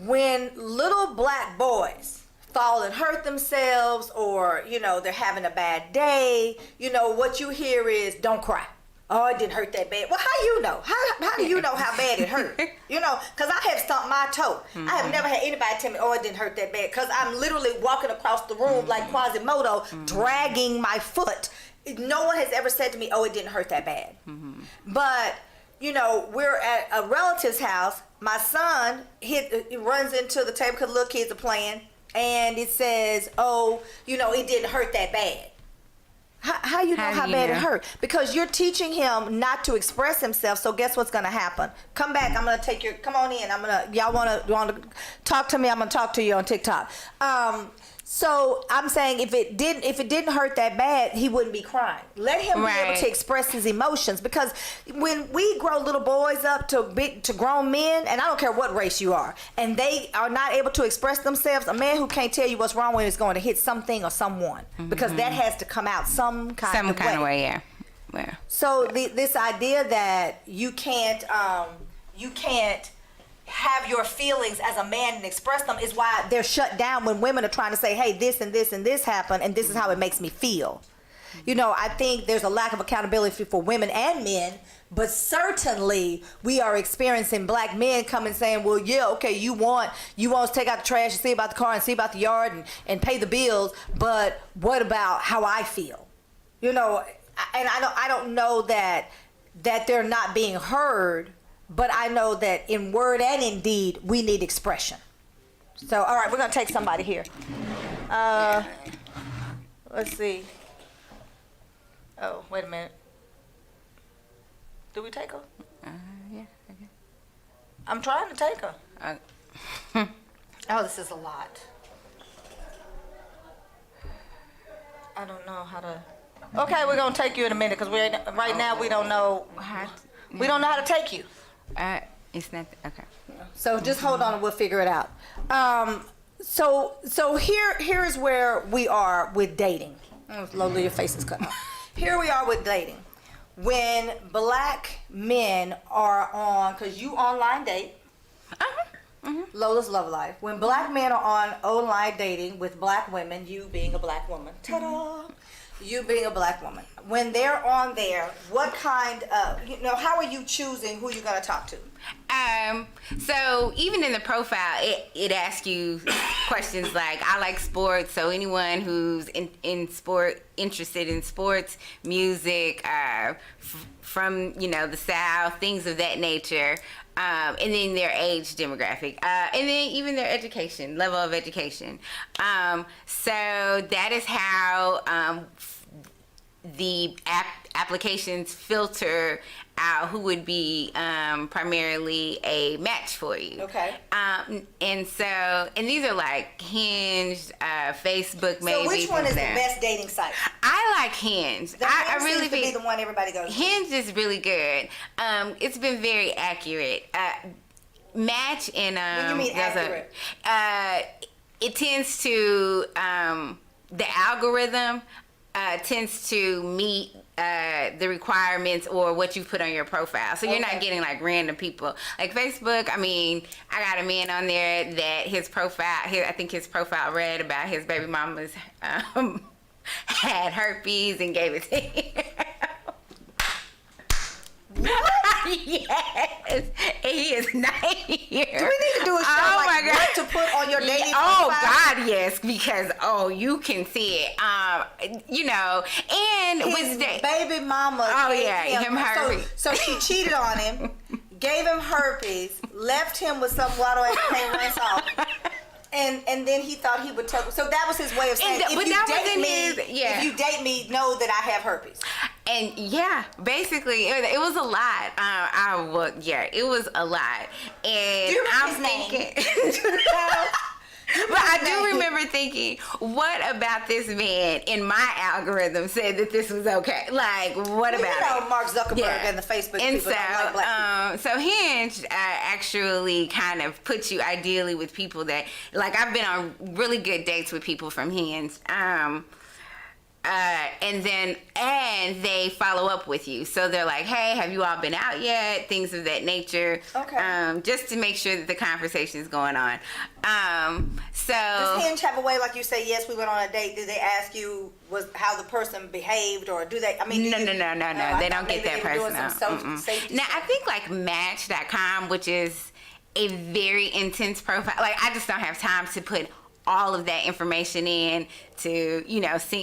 When little black boys fall and hurt themselves, or, you know, they're having a bad day, you know, what you hear is, don't cry. Oh, it didn't hurt that bad. Well, how you know? How do you know how bad it hurt? You know, because I have stumped my toe. I have never had anybody tell me, oh, it didn't hurt that bad. Because I'm literally walking across the room like Quasimodo, dragging my foot. No one has ever said to me, oh, it didn't hurt that bad. But, you know, we're at a relative's house. My son runs into the table because little kids are playing. And it says, oh, you know, it didn't hurt that bad. How you know how bad it hurt? Because you're teaching him not to express himself. So guess what's going to happen? Come back. I'm going to take your. Come on in. Y'all want to talk to me? I'm going to talk to you on TikTok. So I'm saying if it didn't hurt that bad, he wouldn't be crying. Let him be able to express his emotions, because when we grow little boys up to grown men, and I don't care what race you are, and they are not able to express themselves, a man who can't tell you what's wrong with him is going to hit something or someone, because that has to come out some kind of way. Yeah. So this idea that you can't have your feelings as a man and express them is why they're shut down when women are trying to say, hey, this and this and this happened and this is how it makes me feel. You know, I think there's a lack of accountability for women and men, but certainly we are experiencing black men coming saying, well, yeah, okay, you want us to take out the trash and see about the car and see about the yard and pay the bills, but what about how I feel? You know, and I don't know that they're not being heard, but I know that in word and in deed, we need expression. So, all right, we're going to take somebody here. Let's see. Oh, wait a minute. Do we take her? Yeah. Okay. I'm trying to take her. Oh, this is a lot. I don't know how to. Okay, we're going to take you in a minute, because right now we don't know. We don't know how to take you. It's not okay. So just hold on and we'll figure it out. So here is where we are with dating. Slowly your face is cut off. Here we are with dating. When black men are on, because you online date. Lola's Love Life. When black men are on online dating with black women, you being a black woman. Ta-da! You being a black woman. When they're on there, what kind of, how are you choosing who you're going to talk to? So even in the profile, it asks you questions like, I like sports, so anyone who's interested in sports, music, from, the South, things of that nature. And then their age demographic, and then even their level of education. So that is how the applications filter out who would be primarily a match for you. Okay. And these are like Hinge, Facebook, maybe. So which one is the best dating site? I like Hinge. I really seems to be the one everybody goes to. Hinge is really good. It's been very accurate. Match and what do you mean accurate? It tends to the algorithm tends to meet the requirements or what you put on your profile. So you're not getting like random people. Like Facebook, I got a man on there that his profile read about his baby mama's had herpes and gave it to him. What? Yes. And he is not here. Do we need to do a show what to put on your dating profile? Oh, God, yes. Because, you can see it. And his baby mama. Oh, yeah. Him herpes. So she cheated on him, gave him herpes, left him with some water and paint rinse off. And then he thought he would tell. So that was his way of saying, if you date me, know that I have herpes. And yeah, basically, it was a lot. It was a lot. And I'm thinking, but I do remember thinking, what about this man in my algorithm said that this was okay? Like, what about it? Mark Zuckerberg and the Facebook people don't like black people. So Hinge actually kind of puts you ideally with people that, like, I've been on really good dates with people from Hinge. And they follow up with you. So they're like, hey, have you all been out yet? Things of that nature. Okay. Just to make sure that the conversation is going on. So does Hinge have a way, like you say, yes, we went on a date? Do they ask you how the person behaved, or do they? I mean, no. They don't get that personal. Now I think like Match.com, which is a very intense profile. Like I just don't have time to put all of that information in to,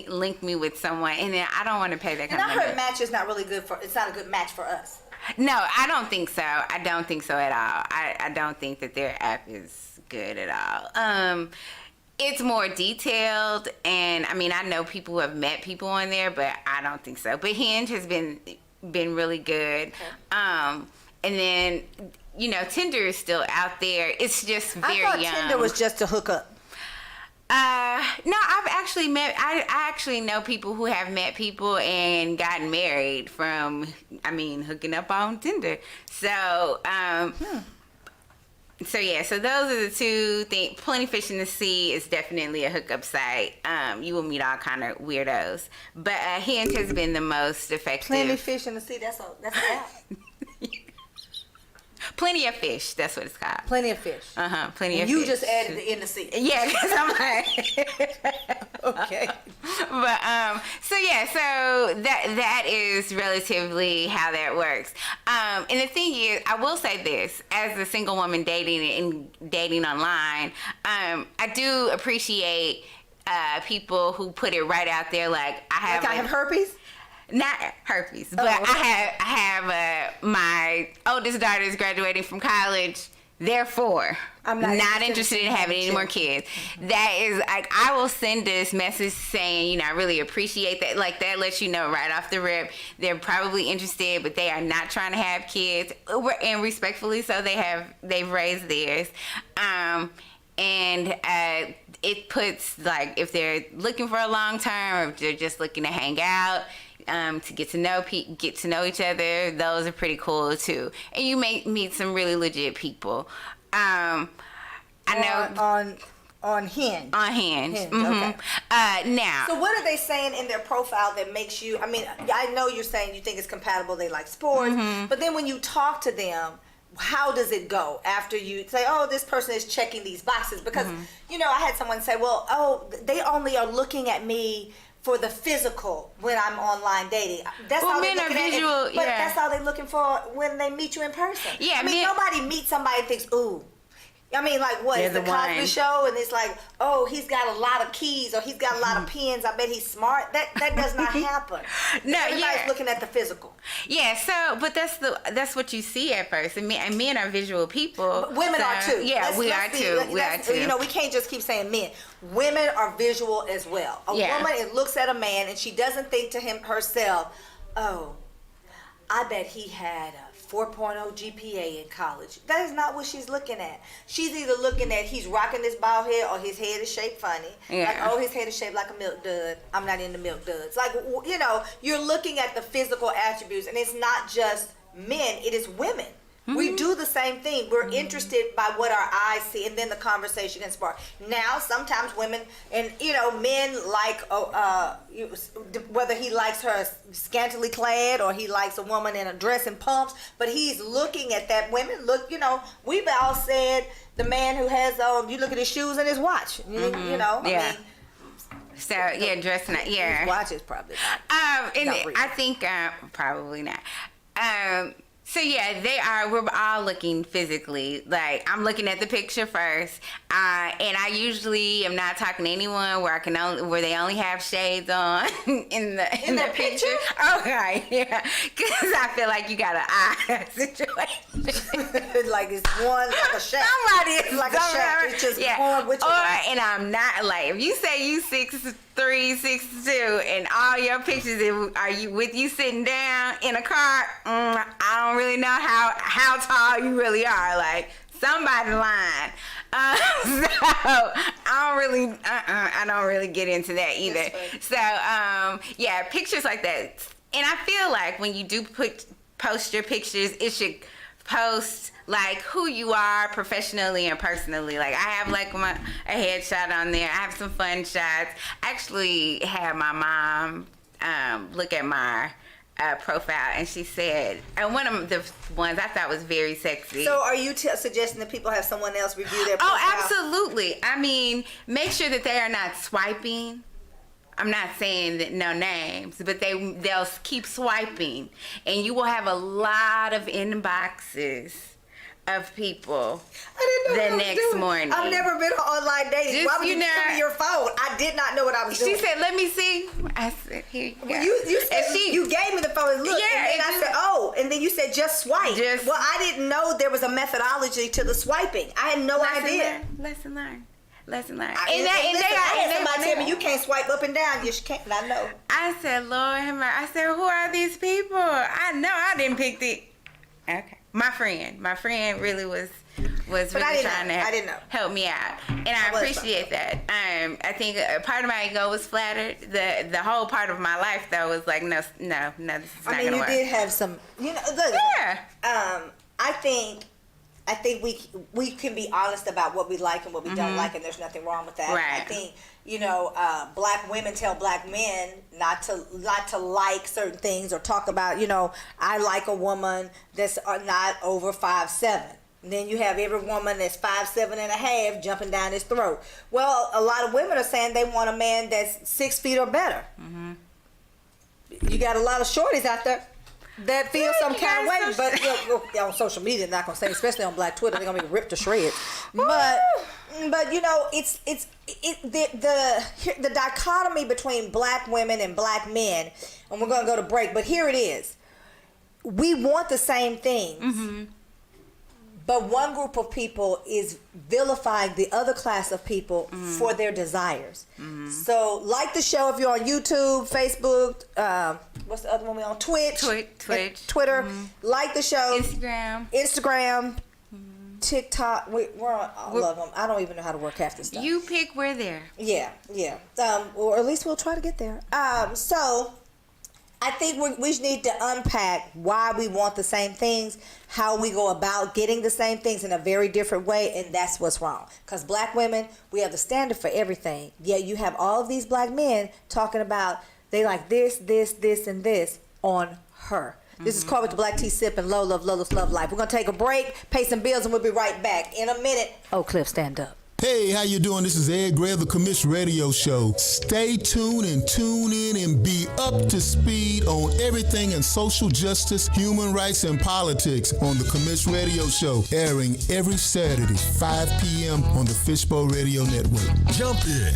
link me with someone, and then I don't want to pay that kind of money. And I heard Match is not really good it's not a good match for us. No, I don't think so. I don't think so at all. I don't think that their app is good at all. It's more detailed, and I mean, I know people who have met people on there, but I don't think so. But Hinge has been really good. Okay. And then, Tinder is still out there. It's just very young. I thought Tinder was just to hook up. No, I actually know people who have met people and gotten married from, hooking up on Tinder. So, so those are the two things. Plenty Fish in the Sea is definitely a hookup site. You will meet all kind of weirdos. But Hinge has been the most effective. Plenty Fish in the Sea, that's an app. Plenty of Fish, that's what it's called. Plenty of Fish. Plenty of you Fish. You just added the in the sea. Yeah, because I'm like... Okay. But, so that is relatively how that works. And the thing is, I will say this, as a single woman dating online, I do appreciate people who put it right out there, like I have herpes? Not herpes, but okay. I have my oldest daughter is graduating from college. Therefore, I'm not interested in having any more kids. That is like, I will send this message saying, I really appreciate that. Like that lets you know right off the rip, they're probably interested, but they are not trying to have kids. And respectfully, so they've raised theirs. It puts, like, if they're looking for a long term, or if they're just looking to hang out, to get to know each other, those are pretty cool too. And you may meet some really legit people. I know on Hinge. On Hinge. Okay. Now. So what are they saying in their profile that makes you? I mean, I know you're saying you think it's compatible. They like sports, but then when you talk to them, how does it go after you say, oh, this person is checking these boxes? Because I had someone say, well, they only are looking at me for the physical when I'm online dating. That's all they're looking at. But that's all they're looking for when they meet you in person. Yeah, nobody meets somebody and thinks, ooh. It's the Cosby Show, and it's like, oh, he's got a lot of keys, or he's got a lot of pens. I bet he's smart. That does not happen. No, everybody's looking at the physical. Yeah, so but that's what you see at first, and men are visual people. But women are too. Yeah, we are too. We are too. We can't just keep saying men. Women are visual as well. A woman, it looks at a man, and she doesn't think to herself, oh, I bet he had a 4.0 GPA in college. That is not what she's looking at. She's either looking at he's rocking this bald head, or his head is shaped funny. Yeah. Like, oh, his head is shaped like a milk dud. I'm not into milk duds. Like, you're looking at the physical attributes, and it's not just men, it is women. We do the same thing. We're interested by what our eyes see, and then the conversation can spark. Now, sometimes women and men like whether he likes her scantily clad or he likes a woman in a dress and pumps, but he's looking at that. Women look. We've all said the man who has you look at his shoes and his watch. Yeah. So dressing up. Yeah. His watch is probably not. I think probably not. So they are. We're all looking physically. Like, I'm looking at the picture first, and I usually am not talking to anyone where they only have shades on in the picture. Okay, yeah, because I feel like you got an eye situation. Like it's one like a shack. Somebody is like a shack. It's just going with you. And I'm not like, if you say you 6'3", 6'2", and all your pictures are you with you sitting down in a car, I don't really know how tall you really are. Like, somebody lying. So I don't really get into that either. So pictures like that. And I feel like when you do post your pictures, it should post like who you are professionally and personally. Like I have like a headshot on there. I have some fun shots. I actually had my mom look at my profile, and she said, and one of the ones I thought was very sexy. So are you suggesting that people have someone else review their profile? Oh, absolutely. I mean, make sure that they are not swiping. I'm not saying that no names, but they'll keep swiping, and you will have a lot of inboxes of people the next morning. I've never been on online dating. Why would you give me your phone? I did not know what I was doing. She said, "Let me see." I said, "Here you go." Well, you said you gave me the phone and look, yeah, and then I said, "Oh," and then you said, "Just swipe." Well, I didn't know there was a methodology to the swiping. I had no idea. Lesson learned. And somebody tell me you can't swipe up and down. Yes, you can't. I know. I said, Lord, I said, who are these people? I know I didn't pick the. Okay, my friend really was really trying to help me out, and I appreciate that. I think a part of my ego was flattered. The whole part of my life though was like, no, this is not gonna work. You did have some, look. Yeah. I think we can be honest about what we like and what we don't like, and there's nothing wrong with that. Right. I think black women tell black men not to like certain things or talk about. I like a woman that's not over 5'7". And then you have every woman that's 5'7.5" jumping down his throat. Well, a lot of women are saying they want a man that's 6 feet or better. Mm-hmm. You got a lot of shorties out there that feel some kind of way, but on social media, they're not gonna say, especially on Black Twitter, they're gonna be ripped to shreds. But it's the dichotomy between black women and black men, and we're gonna go to break. But here it is: we want the same things, but one group of people is vilifying the other class of people for their desires. So, like the show if you're on YouTube, Facebook. What's the other one we on? Twitch. Twitter. Like the show. Instagram. TikTok. We're on all of them. I don't even know how to work half this stuff. You pick, we're there. Yeah. Or at least we'll try to get there. So I think we need to unpack why we want the same things, how we go about getting the same things in a very different way, and that's what's wrong. Because black women, we have the standard for everything. Yet you have all of these black men talking about they like this, and this on her. This is Call with the Black Tea Sip and Lola's Love Life. We're going to take a break, pay some bills, and we'll be right back in a minute. Oh, Cliff, stand up. Hey, how you doing? This is Ed Gray of the Commish Radio Show. Stay tuned and tune in and be up to speed on everything in social justice, human rights, and politics on the Commish Radio Show, airing every Saturday, 5 p.m. on the Fishbowl Radio Network. Jump in.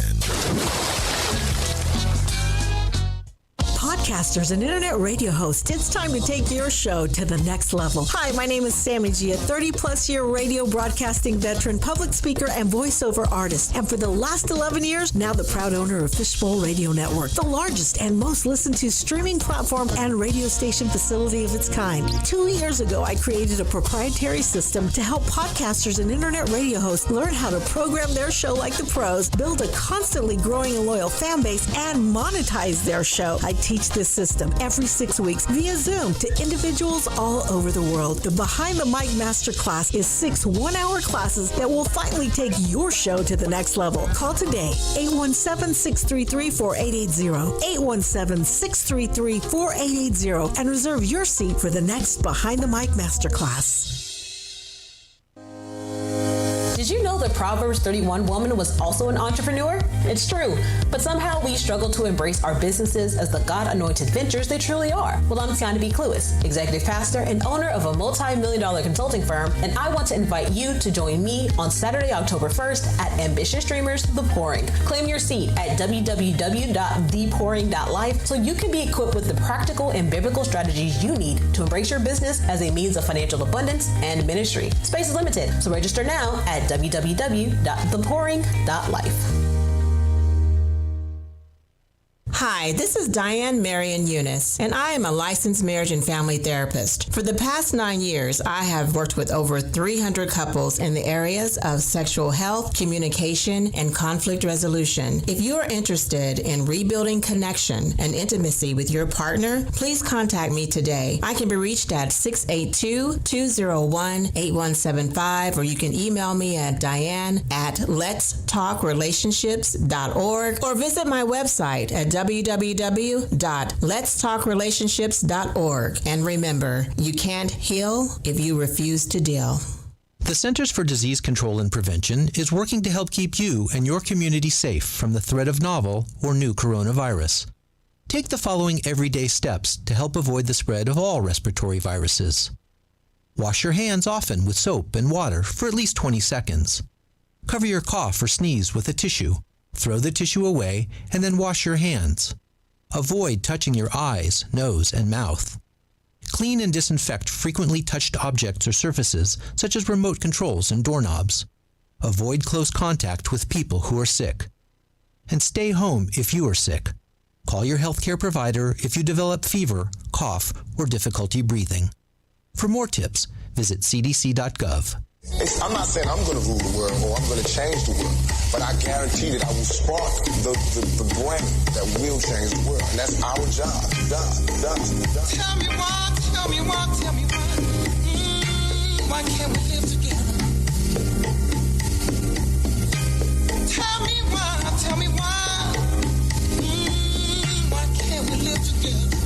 Podcasters and internet radio hosts, it's time to take your show to the next level. Hi, my name is Sammy G, a 30-plus year radio broadcasting veteran, public speaker, and voiceover artist. And for the last 11 years, now the proud owner of Fishbowl Radio Network, the largest and most listened to streaming platform and radio station facility of its kind. 2 years ago, I created a proprietary system to help podcasters and internet radio hosts learn how to program their show like the pros, build a constantly growing and loyal fan base, and monetize their show. I teach this system every 6 weeks via Zoom to individuals all over the world. The Behind the Mic Masterclass is 6 one-hour classes that will finally take your show to the next level. Call today, 817-633-4880, 817-633-4880, and reserve your seat for the next Behind the Mic Masterclass. Did you know the Proverbs 31 woman was also an entrepreneur? It's true, but somehow we struggle to embrace our businesses as the God-anointed ventures they truly are. Well, I'm Tiana B. Cluis, executive pastor and owner of a multi-million-dollar consulting firm, and I want to invite you to join me on Saturday, October 1st at Ambitious Dreamers The Pouring. Claim your seat at www.thepouring.life so you can be equipped with the practical and biblical strategies you need to embrace your business as a means of financial abundance and ministry. Space is limited, so register now at www.thepouring.life. Hi, Hi, this is Diane Marion Eunice, and I am a licensed marriage and family therapist. For the past 9 years, I have worked with over 300 couples in the areas of sexual health, communication, and conflict resolution. If you are interested in rebuilding connection and intimacy with your partner, please contact me today. I can be reached at 682-201-8175, or you can email me at diane@letstalkrelationships.org, or visit my website at www.letstalkrelationships.org. And remember, you can't heal if you refuse to deal. The Centers for Disease Control and Prevention is working to help keep you and your community safe from the threat of novel or new coronavirus. Take the following everyday steps to help avoid the spread of all respiratory viruses. Wash your hands often with soap and water for at least 20 seconds. Cover your cough or sneeze with a tissue. Throw the tissue away and then wash your hands. Avoid touching your eyes, nose, and mouth. Clean and disinfect frequently touched objects or surfaces, such as remote controls and doorknobs. Avoid close contact with people who are sick. And stay home if you are sick. Call your healthcare provider if you develop fever, cough, or difficulty breathing. For more tips, visit cdc.gov. I'm not saying I'm going to rule the world or I'm going to change the world, but I guarantee that I will spark the brain that will change the world. And that's our job. Tell me why. Why can't we live together? Tell me why. Why can't we live together?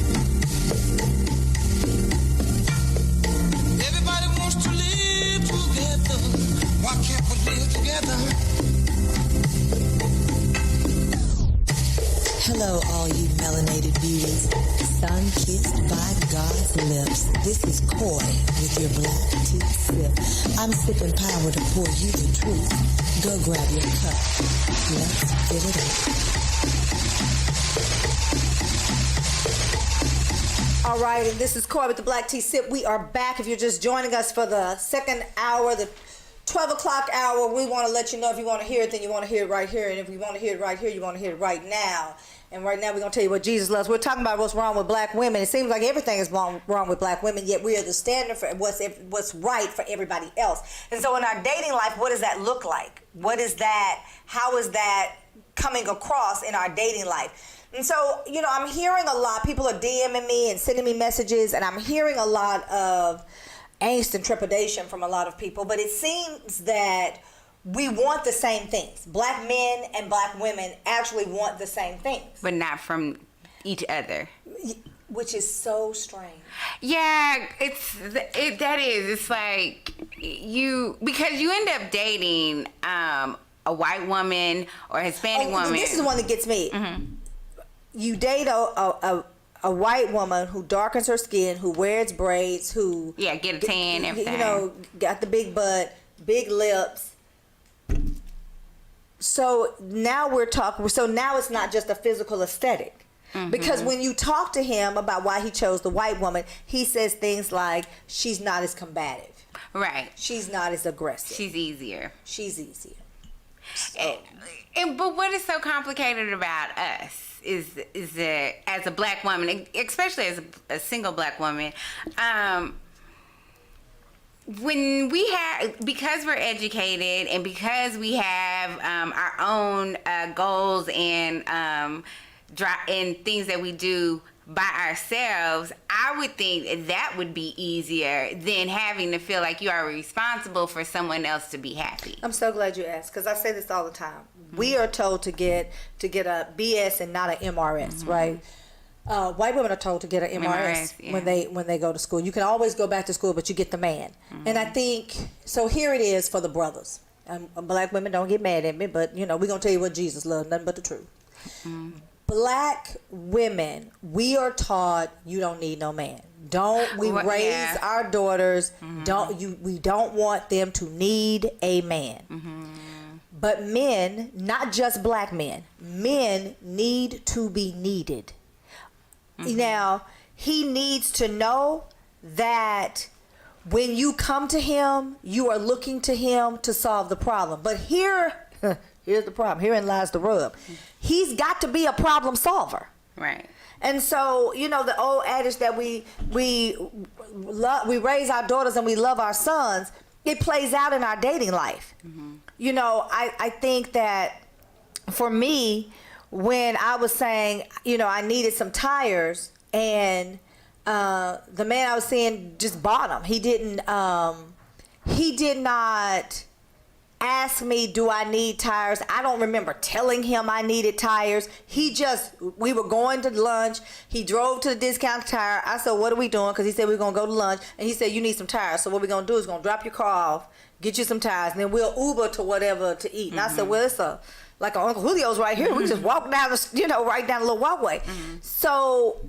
Everybody wants to live together. Why can't we live together? Hello, all you melanated beauties. Sun-kissed by God's lips. This is Coy with your black tea sip. I'm sipping power to pour you the truth. Go grab your cup. Let's fill it up. All right, and this is Coy with the black tea sip. We are back. If you're just joining us for the second hour, the 12 o'clock hour, we want to let you know if you want to hear it, then you want to hear it right here. And if you want to hear it right here, you want to hear it right now. And right now we're going to tell you what Jesus loves. We're talking about what's wrong with black women. It seems like everything is wrong with black women, yet we are the standard for what's right for everybody else. And so in our dating life, what does that look like? What is that? How is that coming across in our dating life? And so, I'm hearing a lot. People are DMing me and sending me messages, and I'm hearing a lot of angst and trepidation from a lot of people. But it seems that we want the same things. Black men and black women actually want the same things. But not from each other. Which is so strange. Yeah, that is. It's like because you end up dating a white woman or a Hispanic woman. This is the one that gets me. Mm-hmm. You date a white woman who darkens her skin, who wears braids, who get a tan, everything. Got the big butt, big lips. So now we're talking. So now it's not just a physical aesthetic, because when you talk to him about why he chose the white woman, he says things like, "She's not as combative, right? She's not as aggressive. She's easier. So. But what is so complicated about us is that as a black woman, especially as a single black woman, when we have, because we're educated and because we have our own goals and things that we do by ourselves, I would think that would be easier than having to feel like you are responsible for someone else to be happy. I'm so glad you asked, because I say this all the time. Mm-hmm. We are told to get a BS and not an MRS, right? White women are told to get an MRS when they go to school. You can always go back to school, but you get the man. Mm-hmm. And I think, so here it is for the brothers. Black women, don't get mad at me, but we're going to tell you what Jesus loved, nothing but the truth. Mm-hmm. Black women, we are taught you don't need no man. We raise our daughters, we don't want them to need a man. Mm-hmm. But men, not just black men need to be needed. Mm-hmm. Now, he needs to know that when you come to him, you are looking to him to solve the problem. But here's the problem. Herein lies the rub. He's got to be a problem solver. Right. And so, you know, the old adage that we raise our daughters and we love our sons, it plays out in our dating life. Mm-hmm. You know, I think that for me, when I was saying, you know, I needed some tires, and the man I was seeing just bought them. He did not ask me, do I need tires? I don't remember telling him I needed tires. We were going to lunch. He drove to the discount tire. I said, what are we doing? Because he said we were going to go to lunch. And he said, you need some tires. So what we're going to do is going to drop your car off, get you some tires, and then we'll Uber to whatever to eat. And I said, well, it's like Uncle Julio's right here. We just walk down right down a little walkway. Mm-hmm. So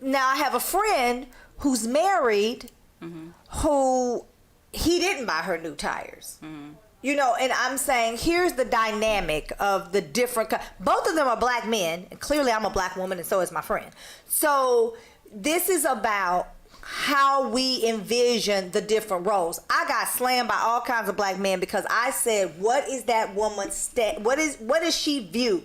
now I have a friend who's married, who he didn't buy her new tires. Mm-hmm. You know, and I'm saying, here's the dynamic of the different, both of them are black men, and clearly I'm a black woman, and so is my friend. So this is about how we envision the different roles. I got slammed by all kinds of black men because I said, what is that woman's what does she view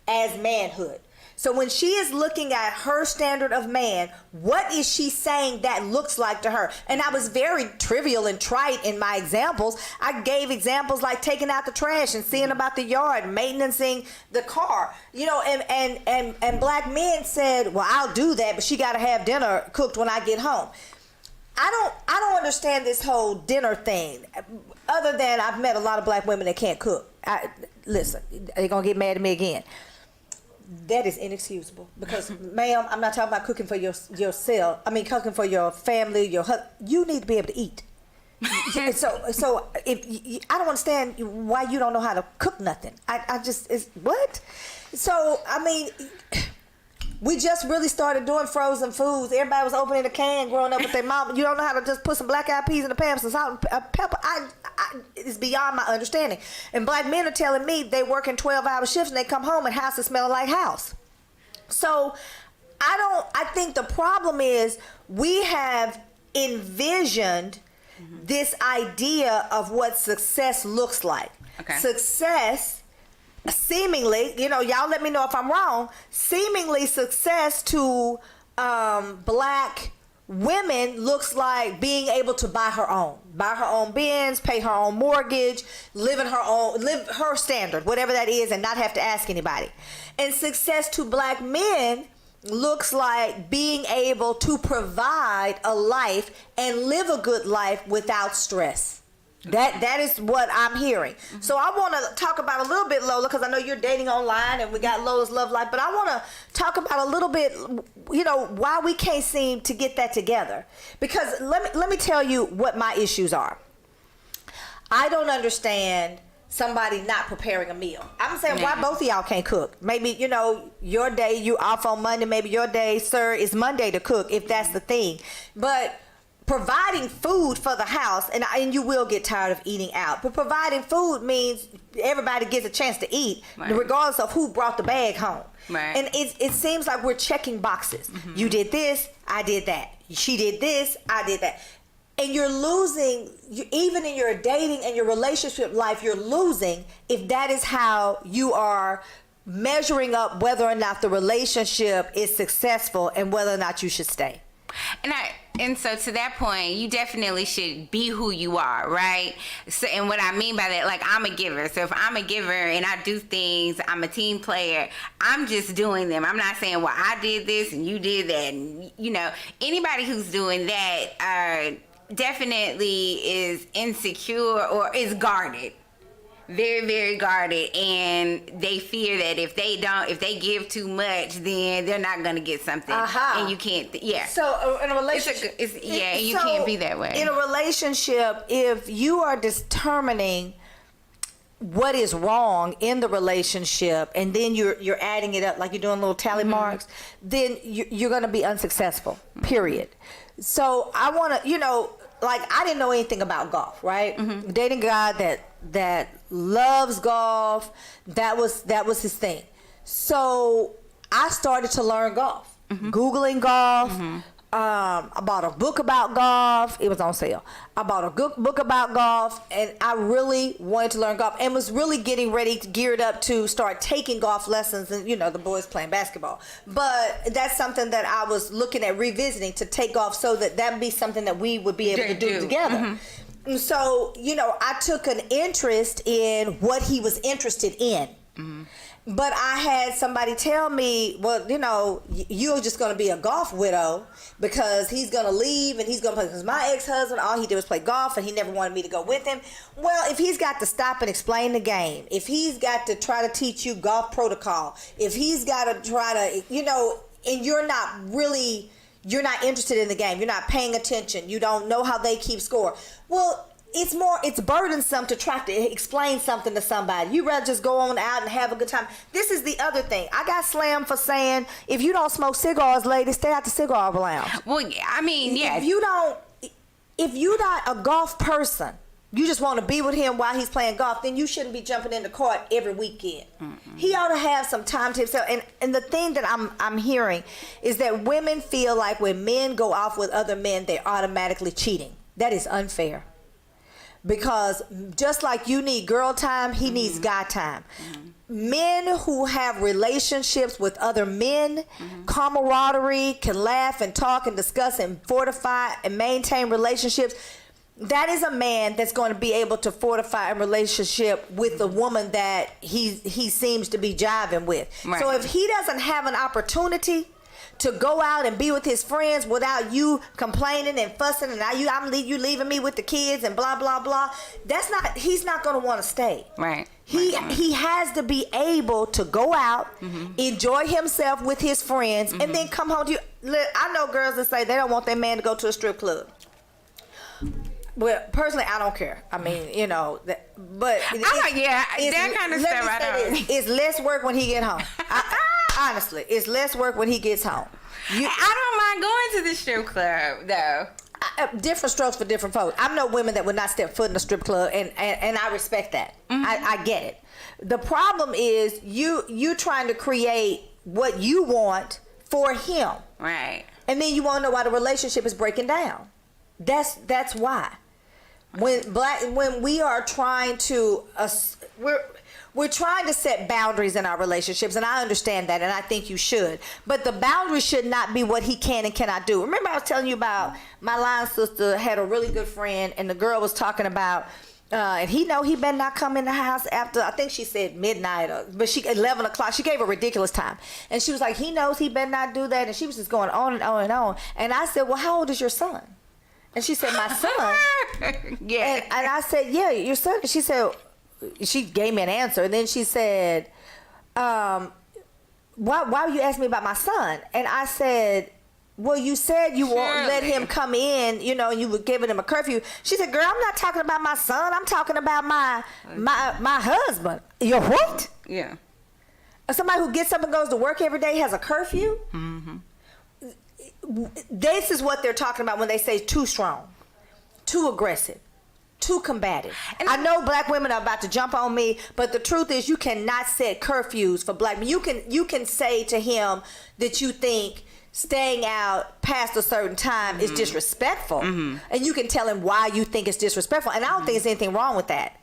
as manhood? So when she is looking at her standard of man, what is she saying that looks like to her? And I was very trivial and trite in my examples. I gave examples like taking out the trash and seeing about the yard, maintaining the car. You know, and black men said, well, I'll do that, but she got to have dinner cooked when I get home. I don't understand this whole dinner thing, other than I've met a lot of black women that can't cook. Listen, they're going to get mad at me again. That is inexcusable because, ma'am, I'm not talking about cooking for yourself. I mean, cooking for your family, your husband. You need to be able to eat. So if I don't understand why you don't know how to cook nothing. What? So I mean, we just really started doing frozen foods. Everybody was opening a can growing up with their mom. You don't know how to just put some black eyed peas in the pan, some salt and pepper. It's beyond my understanding. And black men are telling me they work in 12-hour shifts and they come home and house is smelling like house. So I think the problem is we have envisioned this idea of what success looks like. Okay. Success, seemingly, you know, y'all let me know if I'm wrong, seemingly success to black women looks like being able to buy her own Benz, pay her own mortgage, live her standard, whatever that is, and not have to ask anybody. And success to black men looks like being able to provide a life and live a good life without stress. That is what I'm hearing. Mm-hmm. So I want to talk about a little bit, Lola, because I know you're dating online and we got Lola's Love Life, but I want to talk about a little bit, you know, why we can't seem to get that together. Because let me tell you what my issues are. I don't understand somebody not preparing a meal. I'm saying, why both of y'all can't cook? Maybe, you know, your day, you off on Monday, maybe your day, sir, is Monday to cook, if that's the thing. But providing food for the house, and you will get tired of eating out, but providing food means everybody gets a chance to eat, regardless of who brought the bag home. Right. And it seems like we're checking boxes. Mm-hmm. You did this, I did that. She did this, I did that. And you're losing, even in your dating and your relationship life, you're losing if that is how you are measuring up whether or not the relationship is successful and whether or not you should stay. And so to that point, you definitely should be who you are, right? So, and what I mean by that, like, I'm a giver. So if I'm a giver and I do things, I'm a team player, I'm just doing them. I'm not saying, well, I did this and you did that. And, you know, anybody who's doing that definitely is insecure or is guarded. Very, very guarded, and they fear that if they give too much, then they're not going to get something, and you can't. So in a relationship, you can't be that way. In a relationship, if you are determining what is wrong in the relationship, and then you're adding it up, like you're doing little tally marks, then you're going to be unsuccessful. Period. So I want to, you know, like, I didn't know anything about golf, right? Mm-hmm. Dating a guy that loves golf, that was his thing. So I started to learn golf, Googling golf, I bought a book about golf. It was on sale. I bought a good book about golf, and I really wanted to learn golf and was really getting ready, geared up to start taking golf lessons. And, the boys playing basketball. But that's something that I was looking at revisiting, to take golf, so that would be something that we would be able to do together. Mm-hmm. And so, I took an interest in what he was interested in. Mm-hmm. But I had somebody tell me, well, you're just going to be a golf widow, because he's going to leave and he's going to play. Because my ex-husband, all he did was play golf, and he never wanted me to go with him. Well, if he's got to stop and explain the game, if he's got to try to teach you golf protocol, if he's got to try to, and you're not interested in the game, you're not paying attention, you don't know how they keep score. Well, it's burdensome to try to explain something to somebody. You'd rather just go on out and have a good time. This is the other thing. I got slammed for saying, if you don't smoke cigars, ladies, stay out the cigar lounge. Well, I mean, yeah. If you're not a golf person, you just want to be with him while he's playing golf, then you shouldn't be jumping in the cart every weekend. Mm-hmm. He ought to have some time to himself. And the thing that I'm hearing is that women feel like when men go off with other men, they're automatically cheating. That is unfair. Because just like you need girl time, he needs guy time. Mm-hmm. Men who have relationships with other men, camaraderie, can laugh and talk and discuss and fortify and maintain relationships. That is a man that's going to be able to fortify a relationship with the woman that he seems to be jiving with. Right. So if he doesn't have an opportunity to go out and be with his friends without you complaining and fussing, and now you leaving me with the kids and blah blah blah, he's not going to want to stay. Right. He has to be able to go out, enjoy himself with his friends, and then come home to you. I know girls that say they don't want their man to go to a strip club. Well, personally, I don't care. I mean, but that kind of stuff. It's less work when he get home. Honestly, it's less work when he gets home. I don't mind going to the strip club, though. Different strokes for different folks. I know women that would not step foot in a strip club, and I respect that. Mm-hmm. I get it. The problem is you trying to create what you want for him, right? And then you want to know why the relationship is breaking down. That's why. When we are trying to we're trying to set boundaries in our relationships, and I understand that, and I think you should. But the boundary should not be what he can and cannot do. Remember I was telling you about my line sister had a really good friend, and the girl was talking about, and he better not come in the house after, I think she said midnight, but 11 o'clock. She gave a ridiculous time. And she was like, he knows he better not do that. And she was just going on and on and on. And I said, well, how old is your son? And she said, my son? Yeah. And I said, yeah, your son. She said, she gave me an answer. And then she said, why would you ask me about my son? And I said, well, you said you won't let him come in, and you were giving him a curfew. She said, girl, I'm not talking about my son. I'm talking about my husband. Your what? Yeah. Somebody who gets up and goes to work every day has a curfew? Mm-hmm. This is what they're talking about when they say too strong, too aggressive, too combative. And I know black women are about to jump on me, but the truth is you cannot set curfews for black men. You can say to him that you think staying out past a certain time is disrespectful, and you can tell him why you think it's disrespectful, and I don't think there's anything wrong with that.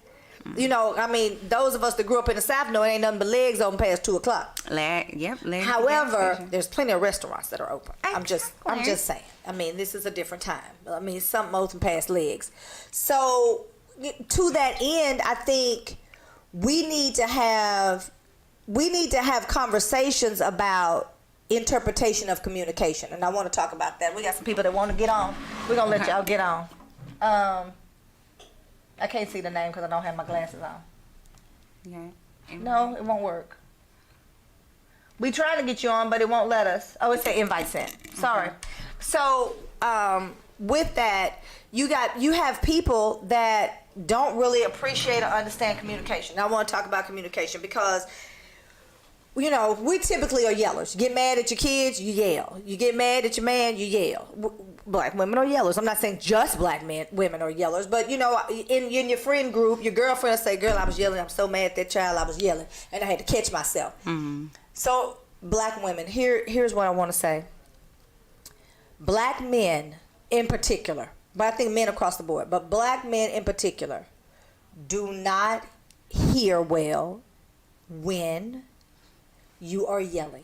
I mean, those of us that grew up in the South know it ain't nothing but legs open past 2 o'clock. Legs. However, there's plenty of restaurants that are open. I'm just saying. I mean, this is a different time. I mean, something open past legs. So, to that end, I think we need to have conversations about interpretation of communication, and I want to talk about that. We got some people that want to get on. We're gonna let y'all get on. I can't see the name because I don't have my glasses on. Yeah. No, it won't work. We trying to get you on, but it won't let us. Oh, it said invite sent. Sorry. So with that, you have people that don't really appreciate or understand communication. Now I want to talk about communication because we typically are yellers. You get mad at your kids, you yell. You get mad at your man, you yell. Black women are yellers. I'm not saying just black women are yellers, but in your friend group, your girlfriend will say, girl, I was yelling. I'm so mad at that child. I was yelling. And I had to catch myself. Mm-hmm. So black women, here's what I want to say. black men in particular, but I think men across the board, but black men in particular, do not hear well when you are yelling.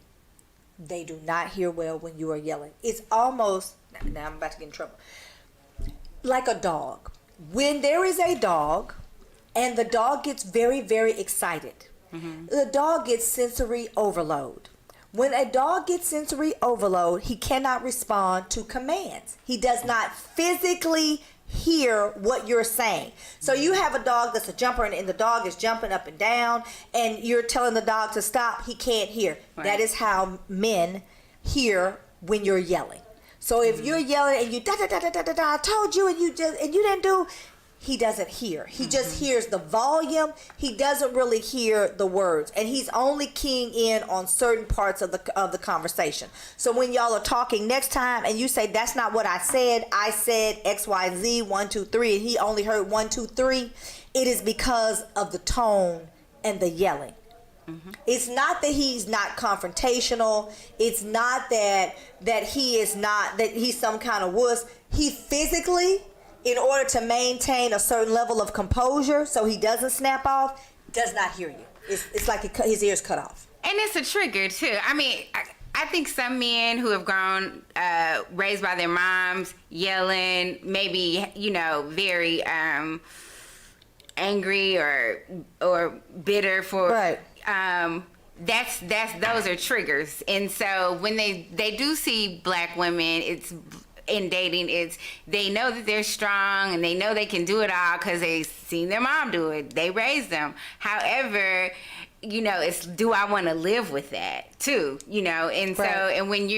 They do not hear well when you are yelling. It's almost, now I'm about to get in trouble, like a dog. When there is a dog and the dog gets very, very excited, the dog gets sensory overload. When a dog gets sensory overload, he cannot respond to commands. He does not physically hear what you're saying. So you have a dog that's a jumper and the dog is jumping up and down and you're telling the dog to stop, he can't hear. Right. That is how men hear when you're yelling. So if you're yelling and you da da da da da da da, I told you and you didn't do, he doesn't hear. He just hears the volume. He doesn't really hear the words, and he's only keying in on certain parts of the conversation. So when y'all are talking next time and you say, that's not what I said X, Y, Z, 1, 2, 3, and he only heard 1, 2, 3, it is because of the tone and the yelling. It's not that he's not confrontational. It's not that he's some kind of wuss. He physically, in order to maintain a certain level of composure so he doesn't snap off, does not hear you. It's like his ears cut off. And it's a trigger, too. I mean, I think some men who have grown, raised by their moms, yelling, maybe, very angry or bitter for... Right. Those are triggers. And so when they do see black women, it's... in dating, they know that they're strong and they know they can do it all because they've seen their mom do it. They raised them. However, it's, do I want to live with that too? And so, right. and when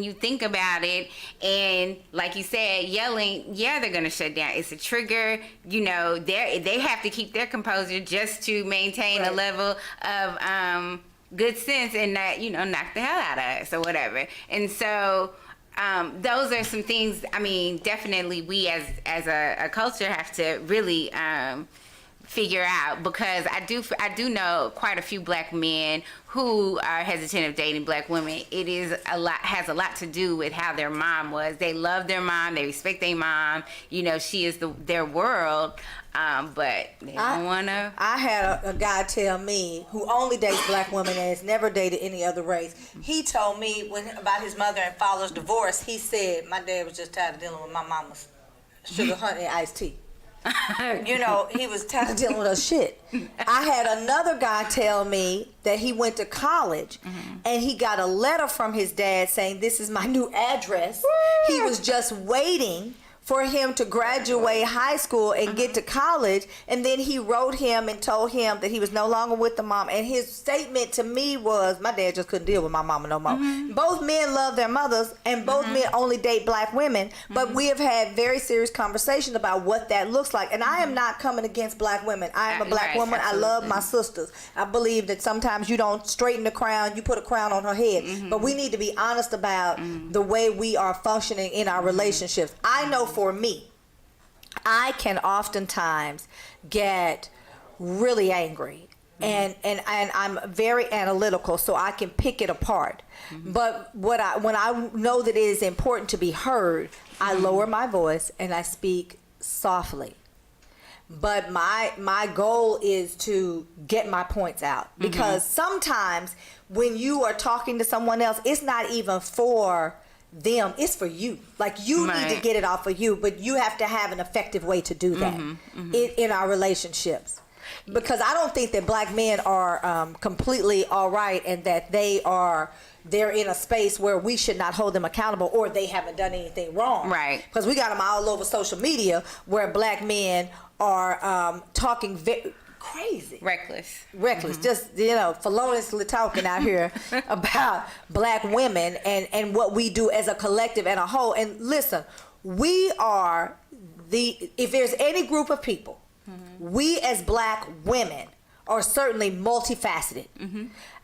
you think about it, and like you said, yelling, yeah, they're gonna shut down. It's a trigger. They have to keep their composure just to maintain right. a level of good sense and not, knock the hell out of us or whatever. And so. Those are some things, I mean, definitely we as a culture have to really figure out, because I do know quite a few black men who are hesitant of dating black women. It has a lot to do with how their mom was. They love their mom, they respect their mom, she is their world. But they don't want to. I had a guy tell me, who only dates black women and has never dated any other race. He told me about his mother and father's divorce. He said, my dad was just tired of dealing with my mama's sugar, honey, and iced tea. He was tired of dealing with her shit. I had another guy tell me that he went to college and he got a letter from his dad saying, this is my new address. He was just waiting for him to graduate high school and get to college, and then he wrote him and told him that he was no longer with the mom. And his statement to me was, my dad just couldn't deal with my mama no more. Both men love their mothers, and both men only date black women, but we have had very serious conversations about what that looks like. And I am not coming against black women. I am a black woman. Absolutely. I love my sisters. I believe that sometimes you don't straighten the crown, you put a crown on her head. But we need to be honest about the way we are functioning in our relationships. I know for me, I can oftentimes get really angry and I'm very analytical, so I can pick it apart. But when I know that it is important to be heard, I lower my voice and I speak softly. But my goal is to get my points out, because sometimes when you are talking to someone else, it's not even for them, it's for you. Like, you need to get it off of you, but you have to have an effective way to do that in our relationships. Because I don't think that black men are completely all right, and that they're in a space where we should not hold them accountable, or they haven't done anything wrong. Right. Because we got them all over social media where black men are talking crazy. Reckless. Just, feloniously talking out here about black women and what we do as a collective and a whole. And listen, we are if there's any group of people, we as black women are certainly multifaceted.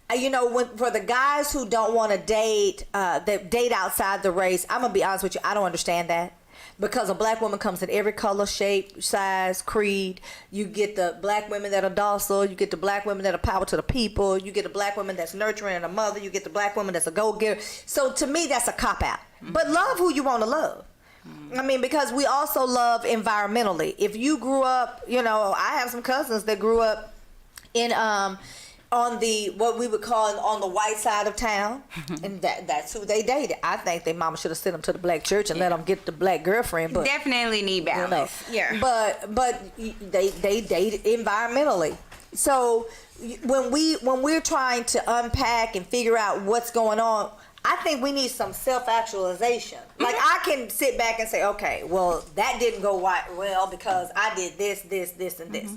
For the guys who don't want to date, that date outside the race, I'm gonna be honest with you, I don't understand that. Because a black woman comes in every color, shape, size, creed. You get the black women that are docile. You get the black women that are power to the people. You get the black woman that's nurturing and a mother. You get the black woman that's a go-getter. So to me, that's a cop-out. But love who you want to love. I mean, because we also love environmentally. If you grew up, I have some cousins that grew up in on the what we would call on the white side of town, and that's who they dated. I think their mama should have sent them to the black church and let them get the black girlfriend. But definitely need balance. Yeah. But they dated environmentally. So when we're trying to unpack and figure out what's going on, I think we need some self-actualization. Like, I can sit back and say, okay, well, that didn't go well because I did this, and this.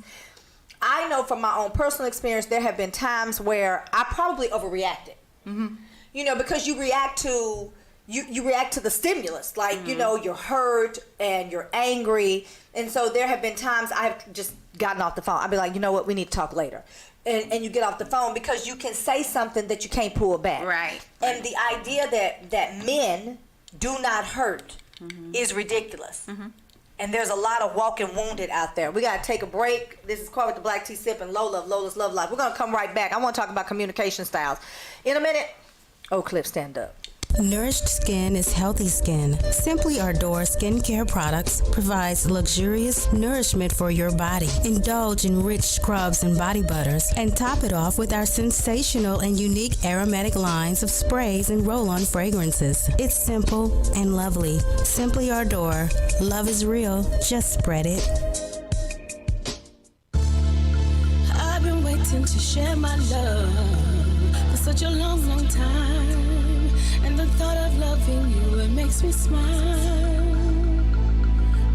I know from my own personal experience, there have been times where I probably overreacted. Because you react to the stimulus. Like, you're hurt and you're angry. And so there have been times I've just gotten off the phone. I'd be like, you know what, we need to talk later. And you get off the phone because you can say something that you can't pull back. Right. And the idea that men do not hurt is ridiculous. And there's a lot of walking wounded out there. We got to take a break. This is Corey with the Black Tea Sip and Lola's Love Life. We're going to come right back. I want to talk about communication styles. In a minute, Cliff, stand up. Nourished skin is healthy skin. Simply Ardor skincare products provides luxurious nourishment for your body. Indulge in rich scrubs and body butters, and top it off with our sensational and unique aromatic lines of sprays and roll-on fragrances. It's simple and lovely. Simply Ardor. Love is real. Just spread it. I've been waiting to share my love for such a long, long time. And the thought of loving you, it makes me smile.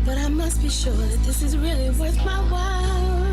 But I must be sure that this is really worth my while.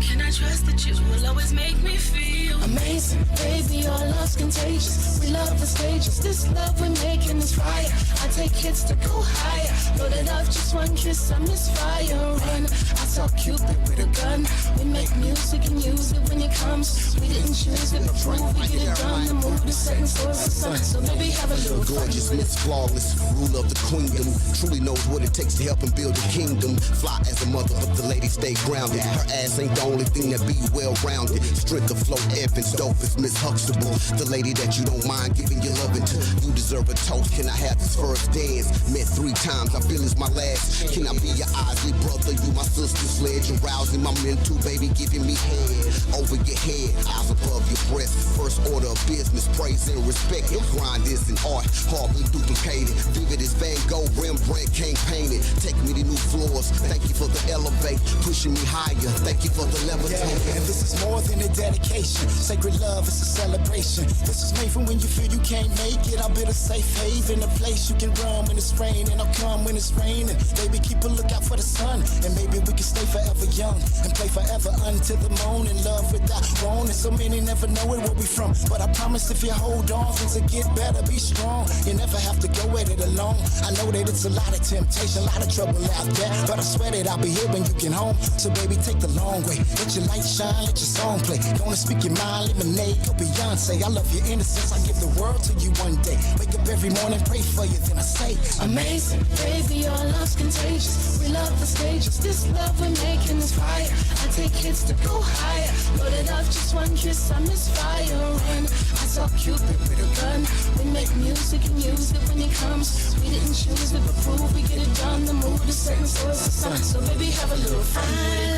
Can I trust that you will always make me feel amazing? Baby, your love's contagious. We love the stages. This love we're making is fire. I take hits to go higher. Loaded up, just one kiss, I misfire. Run, I saw Cupid with a gun. We make music and use it when it comes. We didn't choose it, but prove we get it done. The mood is setting for the sun. So baby, have a little fun. Gorgeous, Miss Flawless, ruler of the queendom. Truly knows what it takes to help and build a kingdom. Fly as a mother, but the lady stay grounded. Her ass ain't the only thing that be well-rounded. Strength of flow, Evans, dope is Miss Huxtable. The lady that you don't mind giving your loving to. You deserve a toast. Can I have this first dance? Met 3 times, I feel it's my last. Can I be your Ozzy brother? You my sister's sledge. Arousing my mental, baby, giving me head. Over your head, eyes above your breast. First order of business, praise and respect. Your grind is an art, hardly duplicated. Vivid as Van Gogh, Rembrandt can't paint it. Take me to new floors. Thank you for the elevate, pushing me higher. Thank you for the levitate. And this is more than a dedication. Sacred love is a celebration. This is made for when you feel you can't make it. I'll build a safe haven, a place you can run when it's raining. I'll come when it's raining. Baby, keep a lookout for the sun. And maybe we can stay forever young and play forever until the morning. Love without wanting. So many never know where we from. But I promise if you hold on, things will get better. Be strong. You never have to go at it alone. I know that it's a lot of temptation, a lot of trouble out there. But I swear that I'll be here when you get home. So baby, take the long way. Let your light shine, let your song play. Gonna speak your mind, lemonade, go Beyonce. I love your innocence, I give the world to you one day. Wake up every morning, pray for you, then I say amazing, baby, your love's contagious. We love the stages, this love we're making is fire. I take hits to go higher. Loaded up, just one kiss, I misfire. And I saw Cupid with a gun. We make music and use it when it comes. We didn't choose it, but prove we get it done. The mood is setting, so it's the sun. So baby, have a little fun. I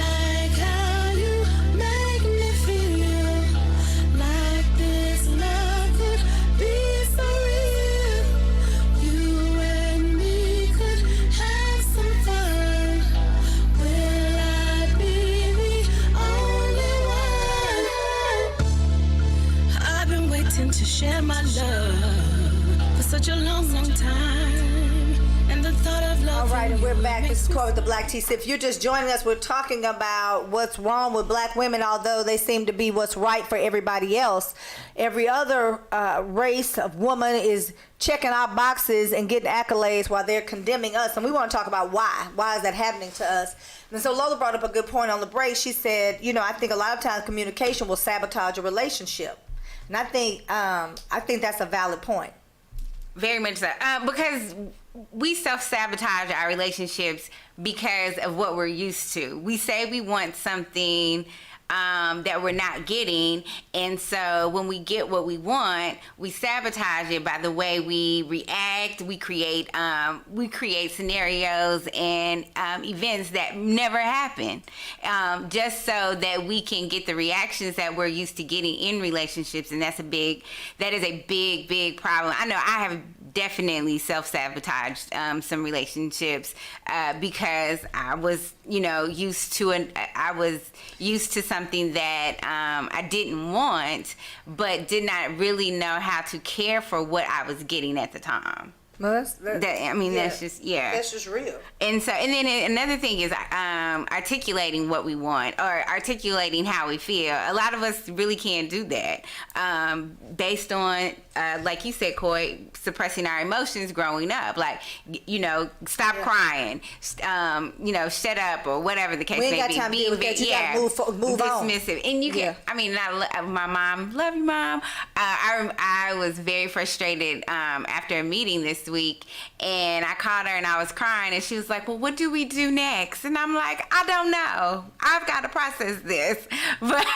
like how you make me feel like this love could be so real. You and me could have some fun. Will I be the only one? I've been waiting to share my love for such a long, long time. And the thought of love. All right, and we're back. This is Corey with the Black Tea Sip. If you're just joining us, we're talking about what's wrong with black women, although they seem to be what's right for everybody else. Every other race of woman is checking our boxes and getting accolades while they're condemning us. And we want to talk about why. Why is that happening to us? And so Lola brought up a good point on the break. She said, I think a lot of times communication will sabotage a relationship. And I think that's a valid point. Very much so. Because we self-sabotage our relationships because of what we're used to. We say we want something that we're not getting, and so when we get what we want, we sabotage it by the way we react. We create scenarios and events that never happen, just so that we can get the reactions that we're used to getting in relationships, and that is a big problem. I know I have definitely self-sabotaged some relationships because I was, used to something that I didn't want, but did not really know how to care for what I was getting at the time. Well, that's just real. And then another thing is articulating what we want or articulating how we feel. A lot of us really can't do that based on, like you said, Coy, suppressing our emotions growing up. Like, stop crying, shut up, or whatever the case may be. We ain't got time to deal with that. You gotta move on. Dismissive. And you can, my mom, love you, Mom. I was very frustrated after a meeting this week, and I called her and I was crying, and she was like, well, what do we do next? And I'm like, I don't know. I've got to process this. But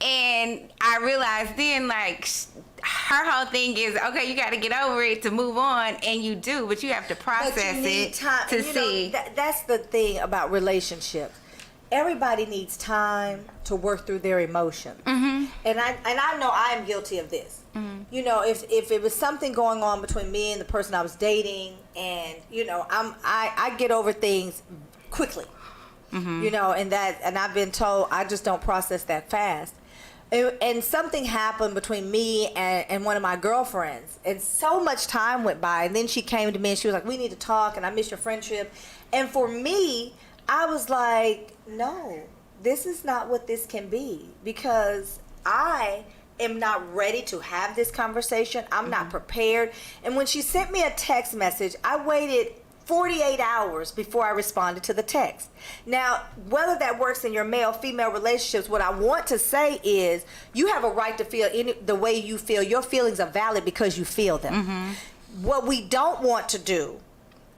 and I realized then, like, her whole thing is, okay, you got to get over it to move on, and you do, but you have to process it to see. That's the thing about relationships. Everybody needs time to work through their emotions. Mm-hmm. And I know I'm guilty of this. Mm-hmm. If it was something going on between me and the person I was dating, and I get over things quickly. Mm-hmm. And I've been told I just don't process that fast. And something happened between me and one of my girlfriends, and so much time went by, and then she came to me and she was like, we need to talk, and I miss your friendship. And for me, I was like, no, this is not what this can be, because I am not ready to have this conversation. I'm not prepared. And when she sent me a text message, I waited 48 hours before I responded to the text. Now, whether that works in your male-female relationships, what I want to say is you have a right to feel the way you feel. Your feelings are valid because you feel them. Mm-hmm. What we don't want to do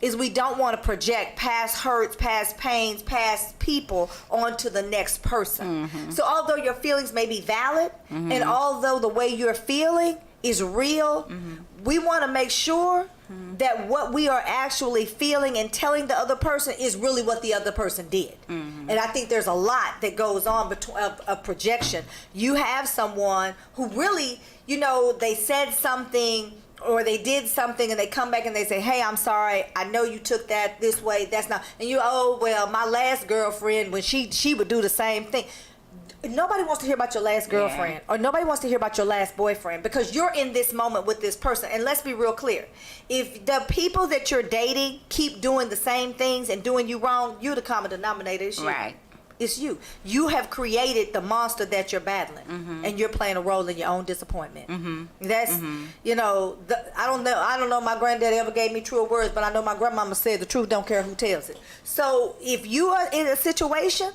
is we don't want to project past hurts, past pains, past people onto the next person. Mm-hmm. So although your feelings may be valid, mm-hmm. and although the way you're feeling is real, mm-hmm. we want to make sure mm-hmm. that what we are actually feeling and telling the other person is really what the other person did. Mm-hmm. And I think there's a lot that goes on between a projection. You have someone who really, they said something or they did something, and they come back and they say, hey, I'm sorry, I know you took that this way, that's not, and my last girlfriend, when she would do the same thing. Nobody wants to hear about your last girlfriend, or nobody wants to hear about your last boyfriend, because you're in this moment with this person. And let's be real clear. If the people that you're dating keep doing the same things and doing you wrong, you're the common denominator. It's you. Right. It's you. You have created the monster that you're battling, mm-hmm. and you're playing a role in your own disappointment. Mm-hmm. That's, mm-hmm. I don't know my granddaddy ever gave me truer words, but I know my grandmama said the truth don't care who tells it. So if you are in a situation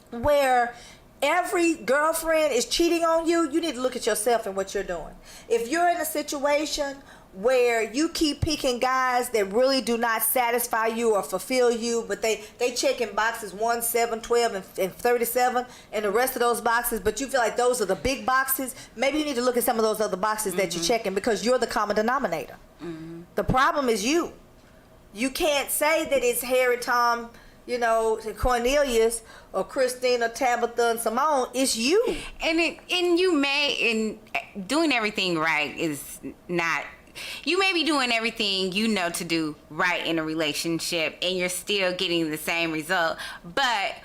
where every girlfriend is cheating on you, you need to look at yourself and what you're doing. If you're in a situation where you keep picking guys that really do not satisfy you or fulfill you, but they check in boxes 1, 7, 12, and 37, and the rest of those boxes, but you feel like those are the big boxes, maybe you need to look at some of those other boxes mm-hmm. that you're checking, because you're the common denominator. Mm-hmm. The problem is you. You can't say that it's Harry, Tom, Cornelius, or Christina, Tabitha, and Simone. It's you. And doing everything right is not. You may be doing everything to do right in a relationship, and you're still getting the same result. But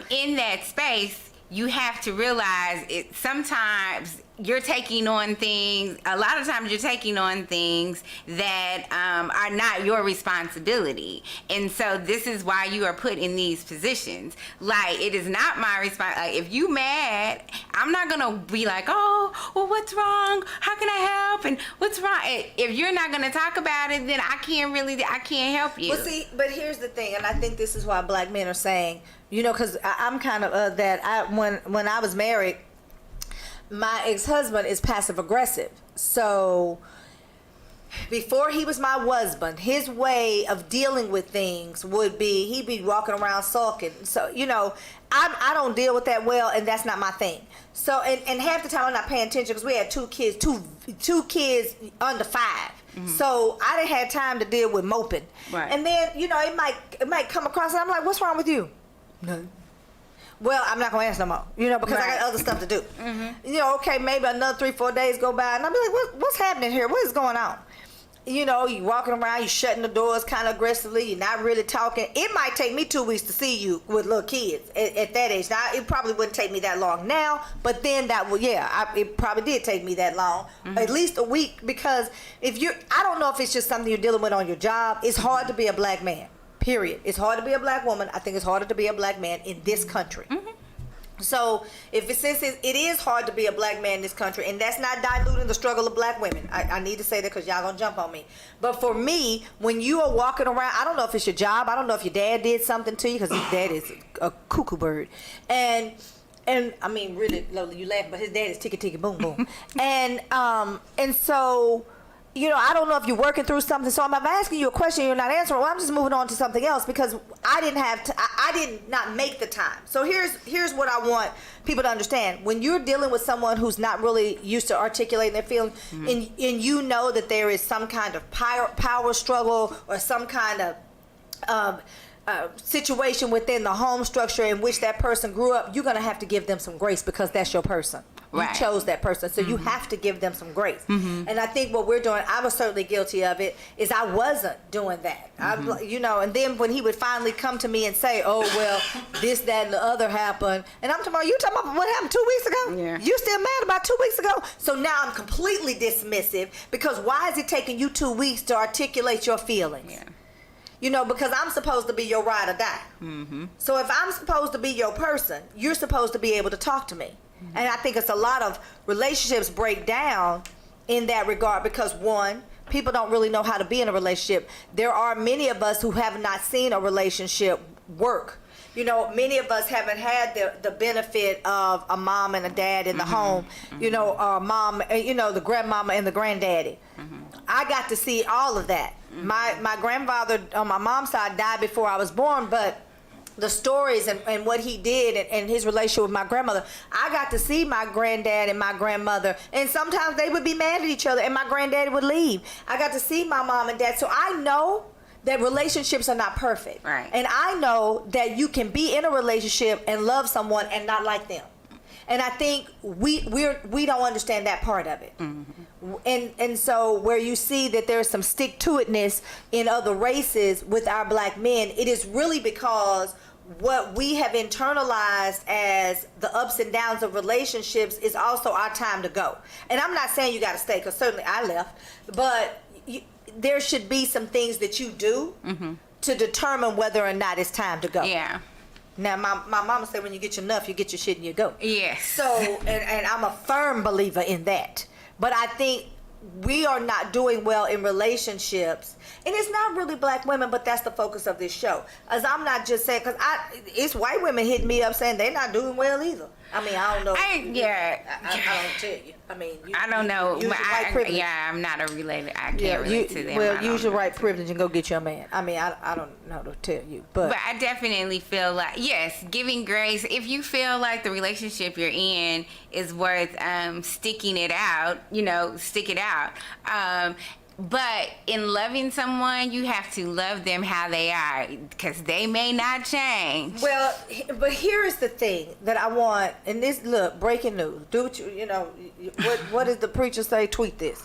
in that space, you have to realize it. Sometimes you're taking on things. A lot of times, you're taking on things that are not your responsibility, and so this is why you are put in these positions. Like, it is not my response. Like, if you mad, I'm not gonna be like, oh, well, what's wrong? How can I help? And what's wrong? If you're not gonna talk about it, then I can't help you. Well, see, but here's the thing, and I think this is why black men are saying, because I'm kind of that. When I was married, my ex-husband is passive aggressive. So before he was my husband, his way of dealing with things would be he'd be walking around sulking. So, you know, I don't deal with that well, and that's not my thing. So, and half the time I'm not paying attention because we had two kids under 5. Mm-hmm. So I didn't have time to deal with moping. Right. And then, you know, it might come across and I'm like, what's wrong with you? Nothing. Well, I'm not going to answer no more, you know, because I got other stuff to do. Mm-hmm. You know, okay, maybe another 3-4 days go by and I'll be like, what's happening here? What is going on? You know, you walking around, you shutting the doors kind of aggressively, you're not really talking. It might take me 2 weeks to see you with little kids at that age. Now, it probably wouldn't take me that long now, but then it probably did take me that long, at least a week, because I don't know if it's just something you're dealing with on your job. It's hard to be a black man, period. It's hard to be a black woman. I think it's harder to be a black man in this country. Mm-hmm. So since it is hard to be a black man in this country, and that's not diluting the struggle of black women. I need to say that because y'all gonna jump on me. But for me, when you are walking around, I don't know if it's your job. I don't know if your dad did something to you, because his dad is a cuckoo bird. And I mean, really, Lola, you laugh, but his dad is ticky ticky boom boom. and so, you know, I don't know if you're working through something. So I'm asking you a question, you're not answering. Well, I'm just moving on to something else because I did not make the time. So here's what I want people to understand. When you're dealing with someone who's not really used to articulating their feelings, and you know that there is some kind of power struggle or some kind of situation within the home structure in which that person grew up, you're going to have to give them some grace because that's your person. Right. You chose that person, so you have to give them some grace. Mm-hmm. And I think what we're doing, I was certainly guilty of it, is I wasn't doing that. You know, and then when he would finally come to me and say, oh, well, this, that, and the other happened, and I'm talking about, you talking about what happened 2 weeks ago? Yeah. You still mad about 2 weeks ago? So now I'm completely dismissive, because why is it taking you 2 weeks to articulate your feelings? Yeah. You know, because I'm supposed to be your ride or die. Mm-hmm. So if I'm supposed to be your person, you're supposed to be able to talk to me. Mm-hmm. And I think it's a lot of relationships break down in that regard because, one, people don't really know how to be in a relationship. There are many of us who have not seen a relationship work. You know, many of us haven't had the benefit of a mom and a dad in the home, you know, or mom, you know, the grandmama and the granddaddy. I got to see all of that. My grandfather on my mom's side died before I was born, but the stories and what he did and his relationship with my grandmother, I got to see my granddad and my grandmother, and sometimes they would be mad at each other and my granddaddy would leave. I got to see my mom and dad, so I know that relationships are not perfect. Right. And I know that you can be in a relationship and love someone and not like them. And I think we don't understand that part of it. Mm-hmm. And so where you see that there's some stick-to-itness in other races with our black men, it is really because what we have internalized as the ups and downs of relationships is also our time to go. And I'm not saying you got to stay, because certainly I left, but there should be some things that you do to determine whether or not it's time to go. Yeah. Now, my mama said when you get your enough, you get your shit and you go. Yes. So, and I'm a firm believer in that. But I think we are not doing well in relationships. And it's not really black women, but that's the focus of this show. As I'm not just saying, because it's white women hitting me up saying they're not doing well either. I mean, I don't know. I don't tell you. I mean, I don't know. I'm not a related. I can't relate to them. Well, use your white privilege and go get your man. I mean, I don't know to tell you, but I definitely feel like, yes, giving grace. If you feel like the relationship you're in is worth sticking it out, you know, stick it out. But in loving someone, you have to love them how they are, because they may not change. Well, but here is the thing that I want, and this, look, breaking news. Do what you know, what does the preacher say? Tweet this.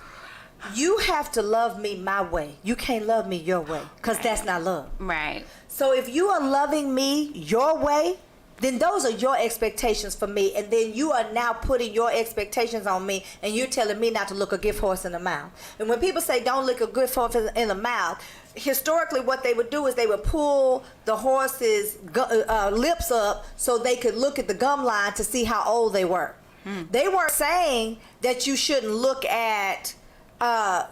You have to love me my way. You can't love me your way, because that's not love. Right. So if you are loving me your way, then those are your expectations for me, and then you are now putting your expectations on me, and you're telling me not to look a gift horse in the mouth. And when people say don't look a gift horse in the mouth, historically what they would do is they would pull the horse's lips up so they could look at the gum line to see how old they were. They weren't saying that you shouldn't look at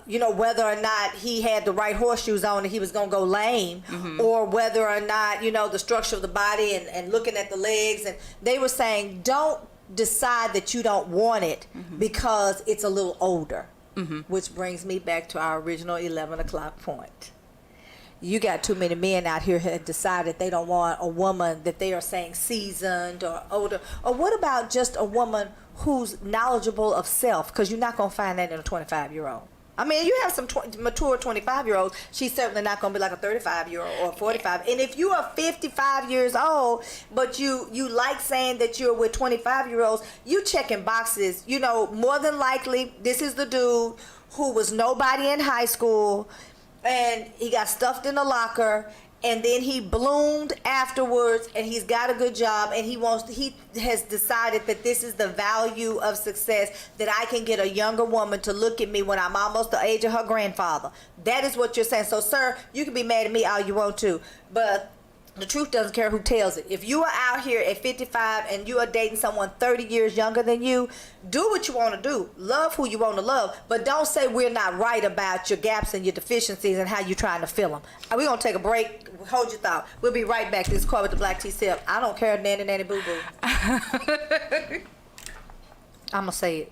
you know, whether or not he had the right horseshoes on and he was going to go lame, or whether or not, you know, the structure of the body and looking at the legs. And they were saying, don't decide that you don't want it because it's a little older. Which brings me back to our original 11 o'clock point. You got too many men out here who have decided they don't want a woman that they are saying seasoned or older. Or what about just a woman who's knowledgeable of self? Because you're not going to find that in a 25-year-old. I mean, you have some mature 25-year-olds. She's certainly not going to be like a 35-year-old or a 45. And if you are 55 years old, but you like saying that you're with 25-year-olds, you checking boxes. You know, more than likely, this is the dude who was nobody in high school, and he got stuffed in a locker, and then he bloomed afterwards, and he's got a good job, and he has decided that this is the value of success, that I can get a younger woman to look at me when I'm almost the age of her grandfather. That is what you're saying. So, sir, you can be mad at me all you want to, but the truth doesn't care who tells it. If you are out here at 55 and you are dating someone 30 years younger than you, do what you want to do. Love who you want to love. But don't say we're not right about your gaps and your deficiencies and how you're trying to fill them. We're going to take a break. Hold your thought. We'll be right back. This is Call with the Black Tea Sip. I don't care, nanny, nanny, boo, boo. I'm going to say it.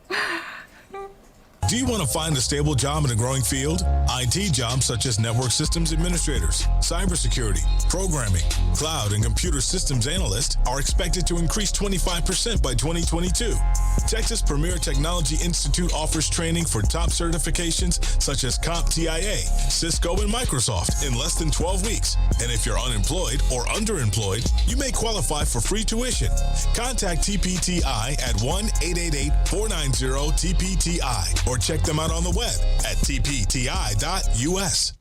Do you want to find a stable job in a growing field? IT jobs such as network systems administrators, cybersecurity, programming, cloud, and computer systems analysts are expected to increase 25% by 2022. Texas Premier Technology Institute offers training for top certifications such as CompTIA, Cisco, and Microsoft in less than 12 weeks. And if you're unemployed or underemployed, you may qualify for free tuition. Contact TPTI at 1-888-490-TPTI or check them out on the web at tpti.us.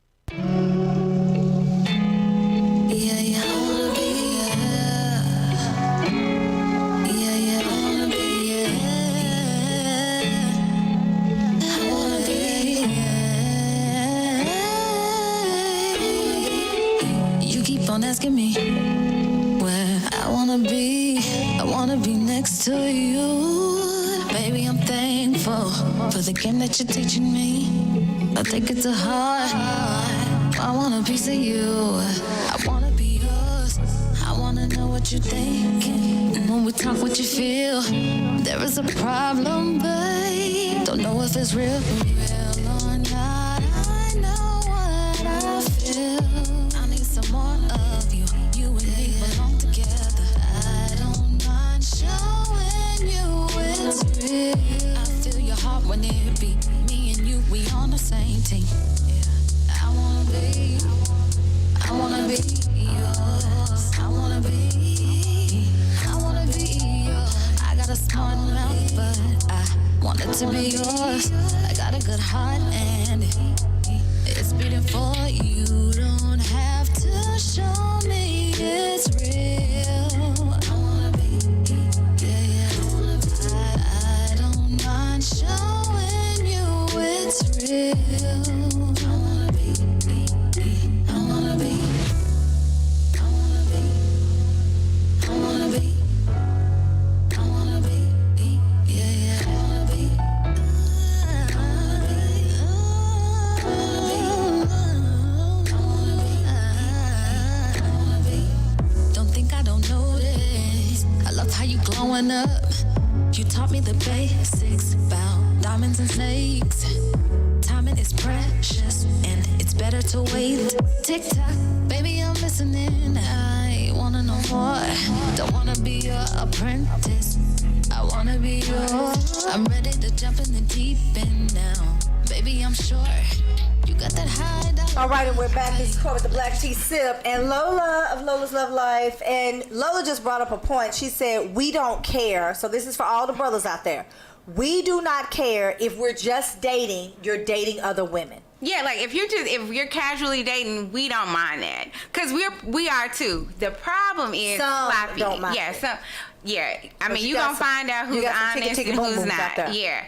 You keep on asking me where I wanna be. I wanna be next to you. Baby, I'm thankful for the game that you're teaching me. I take it to heart. I want a piece of you. I wanna be yours. I wanna know what you're thinking. And when we talk, what you feel. There is a problem, babe. Don't know if it's real or not. I know what I feel. I need some more of you. You and me belong together. I don't mind showing you it's real. I feel your heart when it beat. Me and you, we on the same team. Yeah. I wanna be yours. I wanna be yours. I got a smart mouth, but I want it to be yours. I got a good heart and it's beating for you. Don't have to show me it's real. I wanna be, yeah. I don't mind showing you it's real. I wanna be, I wanna be, I wanna be, I wanna be, I wanna be, yeah. I wanna be, don't think I don't know this. I love how you glowing up. You taught me the basics about diamonds and snakes. Timing is precious and it's better to wait. Tick tock, baby, I'm listening. I wanna know more. Don't wanna be your apprentice. I wanna be yours. I'm ready to jump in the deep end now. Baby, I'm sure you got that high dollar. All right, and we're back. This is Call with the Black Tea Sip and Lola of Lola's Love Life. And Lola just brought up a point. She said, we don't care. So this is for all the brothers out there. We do not care if we're just dating, you're dating other women. Yeah, like if you're casually dating, we don't mind that, because we are too. The problem is Some sloppy. don't mind Yeah, it. so yeah. I mean, you you got gonna some- find out you who's got some honest ticky and boom who's booms out not. there. Yeah.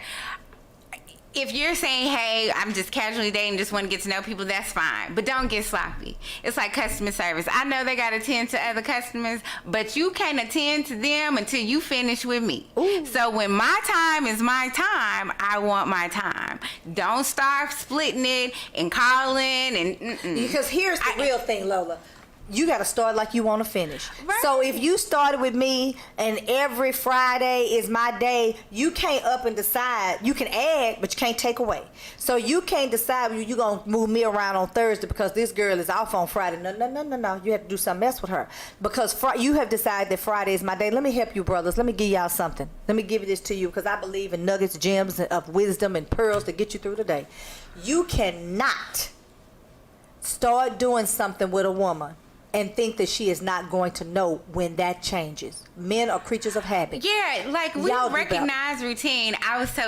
If you're saying, hey, I'm just casually dating, just want to get to know people, that's fine. But don't get sloppy. It's like customer service. I know they got to attend to other customers, but you can't attend to them until you finish with me. Ooh. So when my time is my time, I want my time. Don't start splitting it and calling and Because here's the real thing, Lola. you got to start like you want to finish. Right. So if you started with me and every Friday is my day, you can't up and decide. You can add, but you can't take away. So you can't decide you're going to move me around on Thursday because this girl is off on Friday. No. You have to do something else with her. Because you have decided that Friday is my day. Let me help you, brothers. Let me give y'all something. Let me give this to you because I believe in nuggets, gems of wisdom and pearls to get you through the day. You cannot start doing something with a woman and think that she is not going to know when that changes. Men are creatures of habit. Yeah, like we Y'all recognize routine.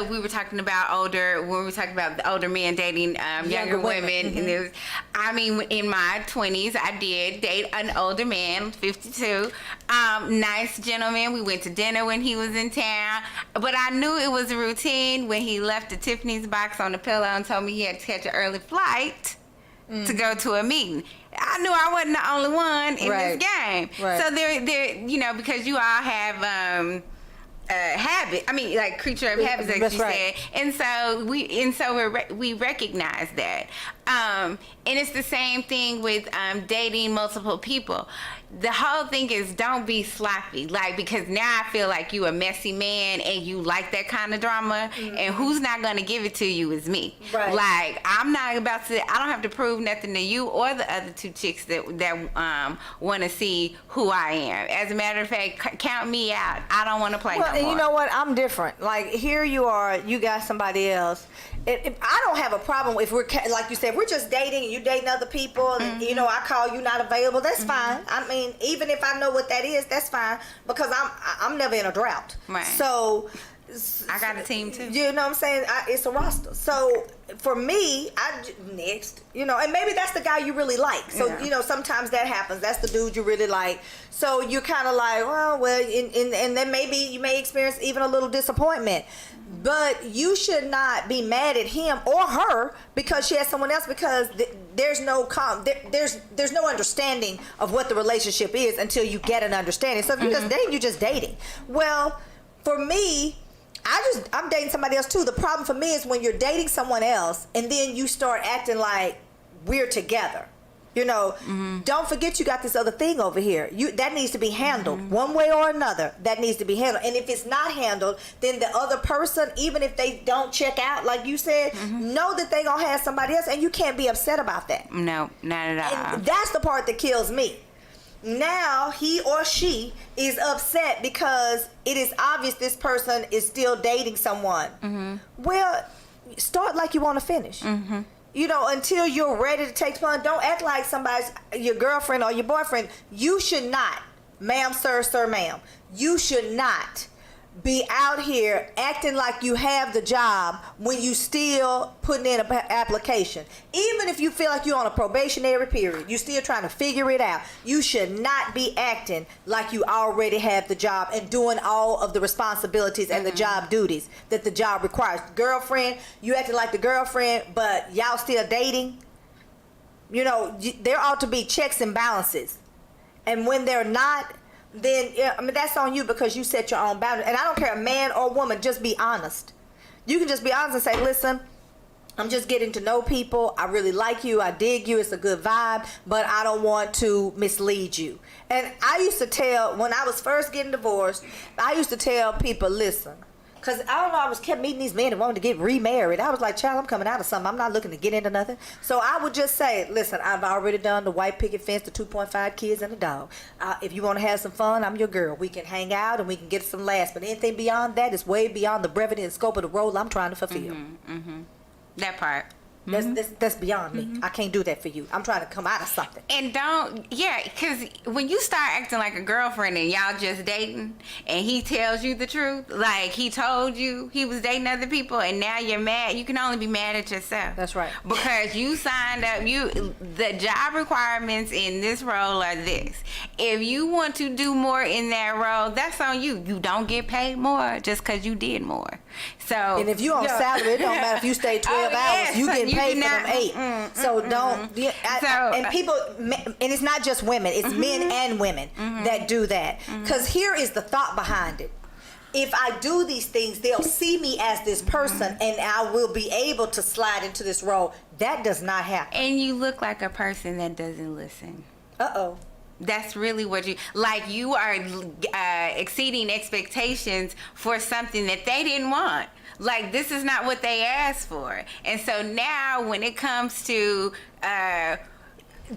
We were talking about when we were talking about the older men dating younger women. Mm-hmm. And it was, I mean, in my 20s, I did date an older man, 52. Nice gentleman. We went to dinner when he was in town. But I knew it was a routine when he left the Tiffany's box on the pillow and told me he had to catch an early flight to go to a meeting. I knew I wasn't the only one in this game. Right. So there, because you all have habit. I mean, like creature of habits, like you said. And so we recognize that. And it's the same thing with dating multiple people. The whole thing is don't be sloppy. Like, because now I feel like you a messy man and you like that kind of drama, and who's not going to give it to you is me. Right. Like, I'm not about to, I don't have to prove nothing to you or the other two chicks that want to see who I am. As a matter of fact, count me out. I don't want to play no more. And you know what? I'm different. Like, here you are, you got somebody else. If I don't have a problem if we're, like you said, we're just dating and you dating other people and, I call you not available, that's fine. I mean, even if I know what that is, that's fine because I'm never in a drought. Right. So I got a team too. You know what I'm saying? It's a roster. So for me, next, and maybe that's the guy you really like. So, sometimes that happens. That's the dude you really like. So you're kind of like, and then maybe you may experience even a little disappointment. But you should not be mad at him or her because she has someone else because there's no there's no understanding of what the relationship is until you get an understanding. So if you're just dating, you're just dating. Well, for me, I'm dating somebody else too. The problem for me is when you're dating someone else and then you start acting like we're together. Don't forget you got this other thing over here. That needs to be handled one way or another. That needs to be handled. And if it's not handled, then the other person, even if they don't check out, like you said, know that they gonna have somebody else, and you can't be upset about that. No, not at all. And that's the part that kills me. Now he or she is upset because it is obvious this person is still dating someone. Well, start like you want to finish. Until you're ready to take fun, don't act like somebody's your girlfriend or your boyfriend. You should not, ma'am, sir, ma'am, you should not be out here acting like you have the job when you still putting in an application. Even if you feel like you're on a probationary period, you're still trying to figure it out. You should not be acting like you already have the job and doing all of the responsibilities and the job duties that the job requires. Girlfriend, you acting like the girlfriend, but y'all still dating. There ought to be checks and balances. And when they're not, then that's on you because you set your own boundaries. And I don't care, a man or woman, just be honest. You can just be honest and say, listen, I'm just getting to know people. I really like you. I dig you. It's a good vibe, but I don't want to mislead you. And I used to tell, when I was first getting divorced, I used to tell people, listen, because I don't know, I kept meeting these men that wanted to get remarried. I was like, child, I'm coming out of something. I'm not looking to get into nothing. So I would just say, listen, I've already done the white picket fence, the 2.5 kids and a dog. If you want to have some fun, I'm your girl. We can hang out and we can get some laughs. But anything beyond that is way beyond the brevity and scope of the role I'm trying to fulfill. That part. That's beyond me. I can't do that for you. I'm trying to come out of something. And because when you start acting like a girlfriend and y'all just dating and he tells you the truth, like he told you he was dating other people and now you're mad, you can only be mad at yourself. That's right. Because you signed up, the job requirements in this role are this. If you want to do more in that role, that's on you. You don't get paid more just because you did more. So, and if you on salary, it don't matter if you stay 12 hours. You get paid for them 8. So don't. And people, and it's not just women. It's men and women that do that. Because here is the thought behind it. If I do these things, they'll see me as this person, and I will be able to slide into this role. That does not happen. And you look like a person that doesn't listen. Uh-oh. That's really what you are exceeding expectations for something that they didn't want. Like, this is not what they asked for. And so now when it comes to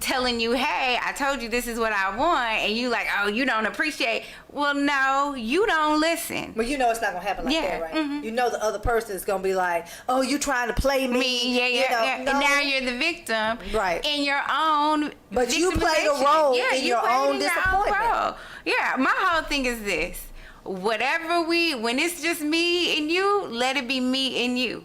telling you, hey, I told you this is what I want, and you like, oh, you don't appreciate. Well, no, you don't listen. Well, you know it's not gonna happen like that, right? Mm-hmm. You know the other person is gonna be like, oh, you trying to play me. Yeah. No. And now you're the victim, right? In your own, but you played a role in your own disappointment. Yeah, my whole thing is this: when it's just me and you, let it be me and you.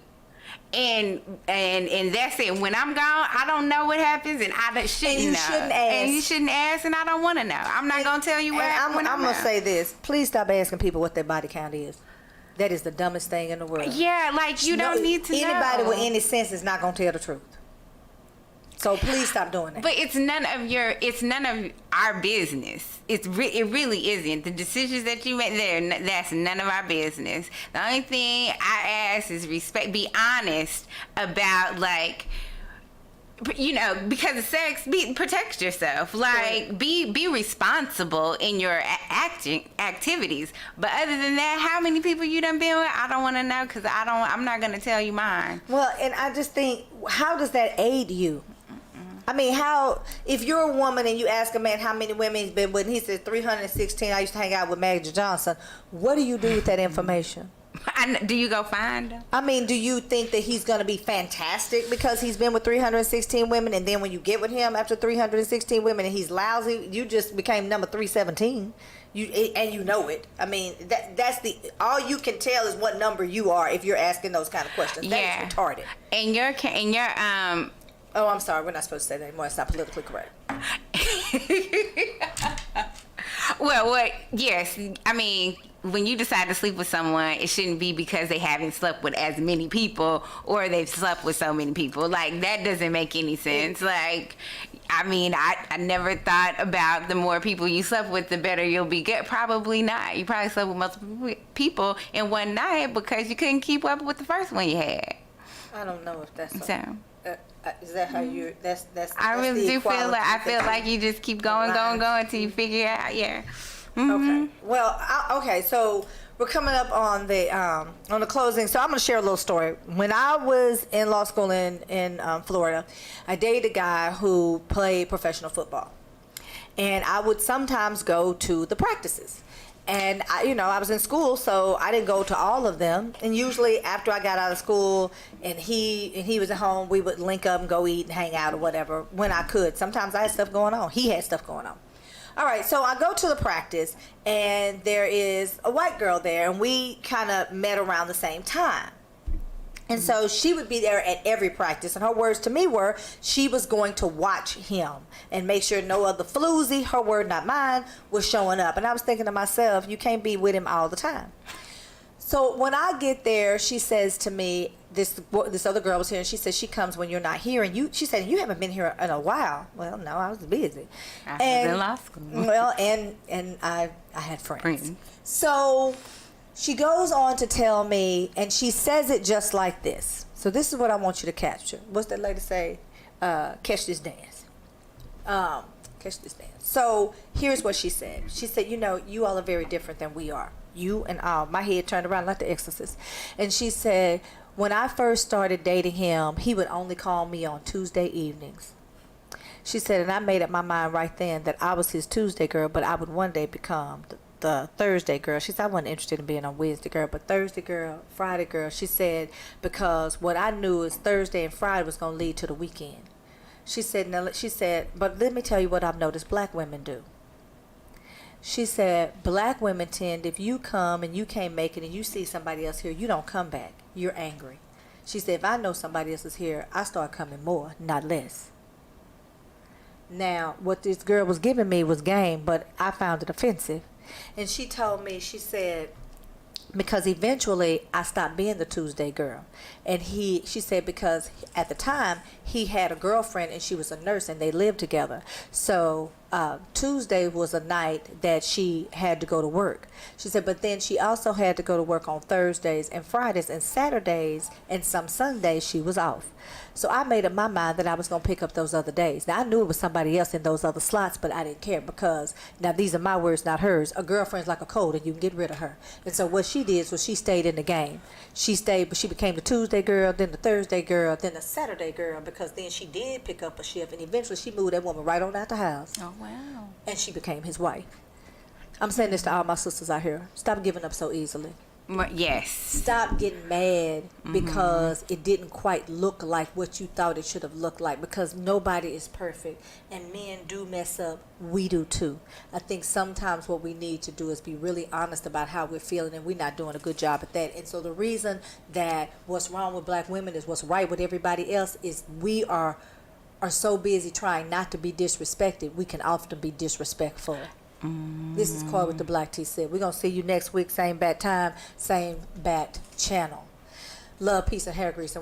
And that's it. When I'm gone, I don't know what happens, and I shouldn't know. Shouldn't ask. And you shouldn't ask, and I don't want to know. I'm not gonna tell you what. I'm gonna say this: please stop asking people what their body count is. That is the dumbest thing in the world. Yeah, like you don't need to know. Anybody with any sense is not gonna tell the truth. So please stop doing that. But it's none of our business. It really isn't. The decisions that you make there, that's none of our business. The only thing I ask is be honest about, like, because of sex, protect yourself. Like, be responsible in your activities. But other than that, how many people you done been with, I don't want to know, because I'm not going to tell you mine. Well, and I just think, how does that aid you? I mean, if you're a woman and you ask a man how many women he's been with, and he says 316, I used to hang out with Magic Johnson, what do you do with that information? Do you go find him? I mean, do you think that he's going to be fantastic because he's been with 316 women, and then when you get with him after 316 women and he's lousy, you just became number 317? And you know it. I mean, that's all you can tell is what number you are if you're asking those kind of questions. That's retarded. And your oh, I'm sorry. We're not supposed to say that anymore. It's not politically correct. Well, yes. I mean, when you decide to sleep with someone, it shouldn't be because they haven't slept with as many people or they've slept with so many people. Like, that doesn't make any sense. Like, I mean, I never thought about the more people you slept with, the better you'll be good. Probably not. You probably slept with multiple people in one night because you couldn't keep up with the first one you had. I don't know if that's so. Is that how you? That's. I really do feel like you just keep going till you figure it out. Yeah. Mm-hmm. Okay. Well, so we're coming up on the closing. So I'm going to share a little story. When I was in law school in Florida, I dated a guy who played professional football, and I would sometimes go to the practices. And I was in school, so I didn't go to all of them. And usually after I got out of school and he was at home, we would link up and go eat and hang out or whatever when I could. Sometimes I had stuff going on. He had stuff going on. All right, so I go to the practice, and there is a white girl there, and we kind of met around the same time. And so she would be there at every practice, and her words to me were she was going to watch him and make sure no other floozy, her word not mine, was showing up. And I was thinking to myself, you can't be with him all the time. So when I get there, she says to me, this other girl was here, and she says she comes when you're not here. And she said, you haven't been here in a while. Well, no, I was busy. I was in law school. Well, and I had friends. So she goes on to tell me, and she says it just like this. So this is what I want you to capture. What's that lady say? Catch this dance. Catch this dance. So here's what she said. She said, you all are very different than we are. You and all. My head turned around like the Exorcist. And she said, when I first started dating him, he would only call me on Tuesday evenings. She said, and I made up my mind right then that I was his Tuesday girl, but I would one day become the Thursday girl. She said, I wasn't interested in being a Wednesday girl, but Thursday girl, Friday girl. She said, because what I knew is Thursday and Friday was going to lead to the weekend. She said, but let me tell you what I've noticed black women do. She said, black women tend, if you come and you can't make it and you see somebody else here, you don't come back. You're angry. She said, if I know somebody else is here, I start coming more, not less. Now, what this girl was giving me was game, but I found it offensive. And she told me, she said, because eventually I stopped being the Tuesday girl. And she said, because at the time he had a girlfriend and she was a nurse and they lived together. So Tuesday was a night that she had to go to work. She said, but then she also had to go to work on Thursdays and Fridays and Saturdays and some Sundays she was off. So I made up my mind that I was going to pick up those other days. Now, I knew it was somebody else in those other slots, but I didn't care because, now these are my words, not hers. A girlfriend's like a cold and you can get rid of her. And so what she did was she stayed in the game. She stayed, but she became the Tuesday girl, then the Thursday girl, then the Saturday girl, because then she did pick up a shift, and eventually she moved that woman right on out the house. Oh, wow. And she became his wife. I'm saying this to all my sisters out here. Stop giving up so easily. Yes. Stop getting mad because it didn't quite look like what you thought it should have looked like, because nobody is perfect and men do mess up. We do too. I think sometimes what we need to do is be really honest about how we're feeling, and we're not doing a good job at that. And so the reason that what's wrong with black women is what's right with everybody else is we are so busy trying not to be disrespected, we can often be disrespectful. This is Coy with the Black Tea Sip. We're going to see you next week, same bat time, same bat channel. Love, peace, and hair grease. And we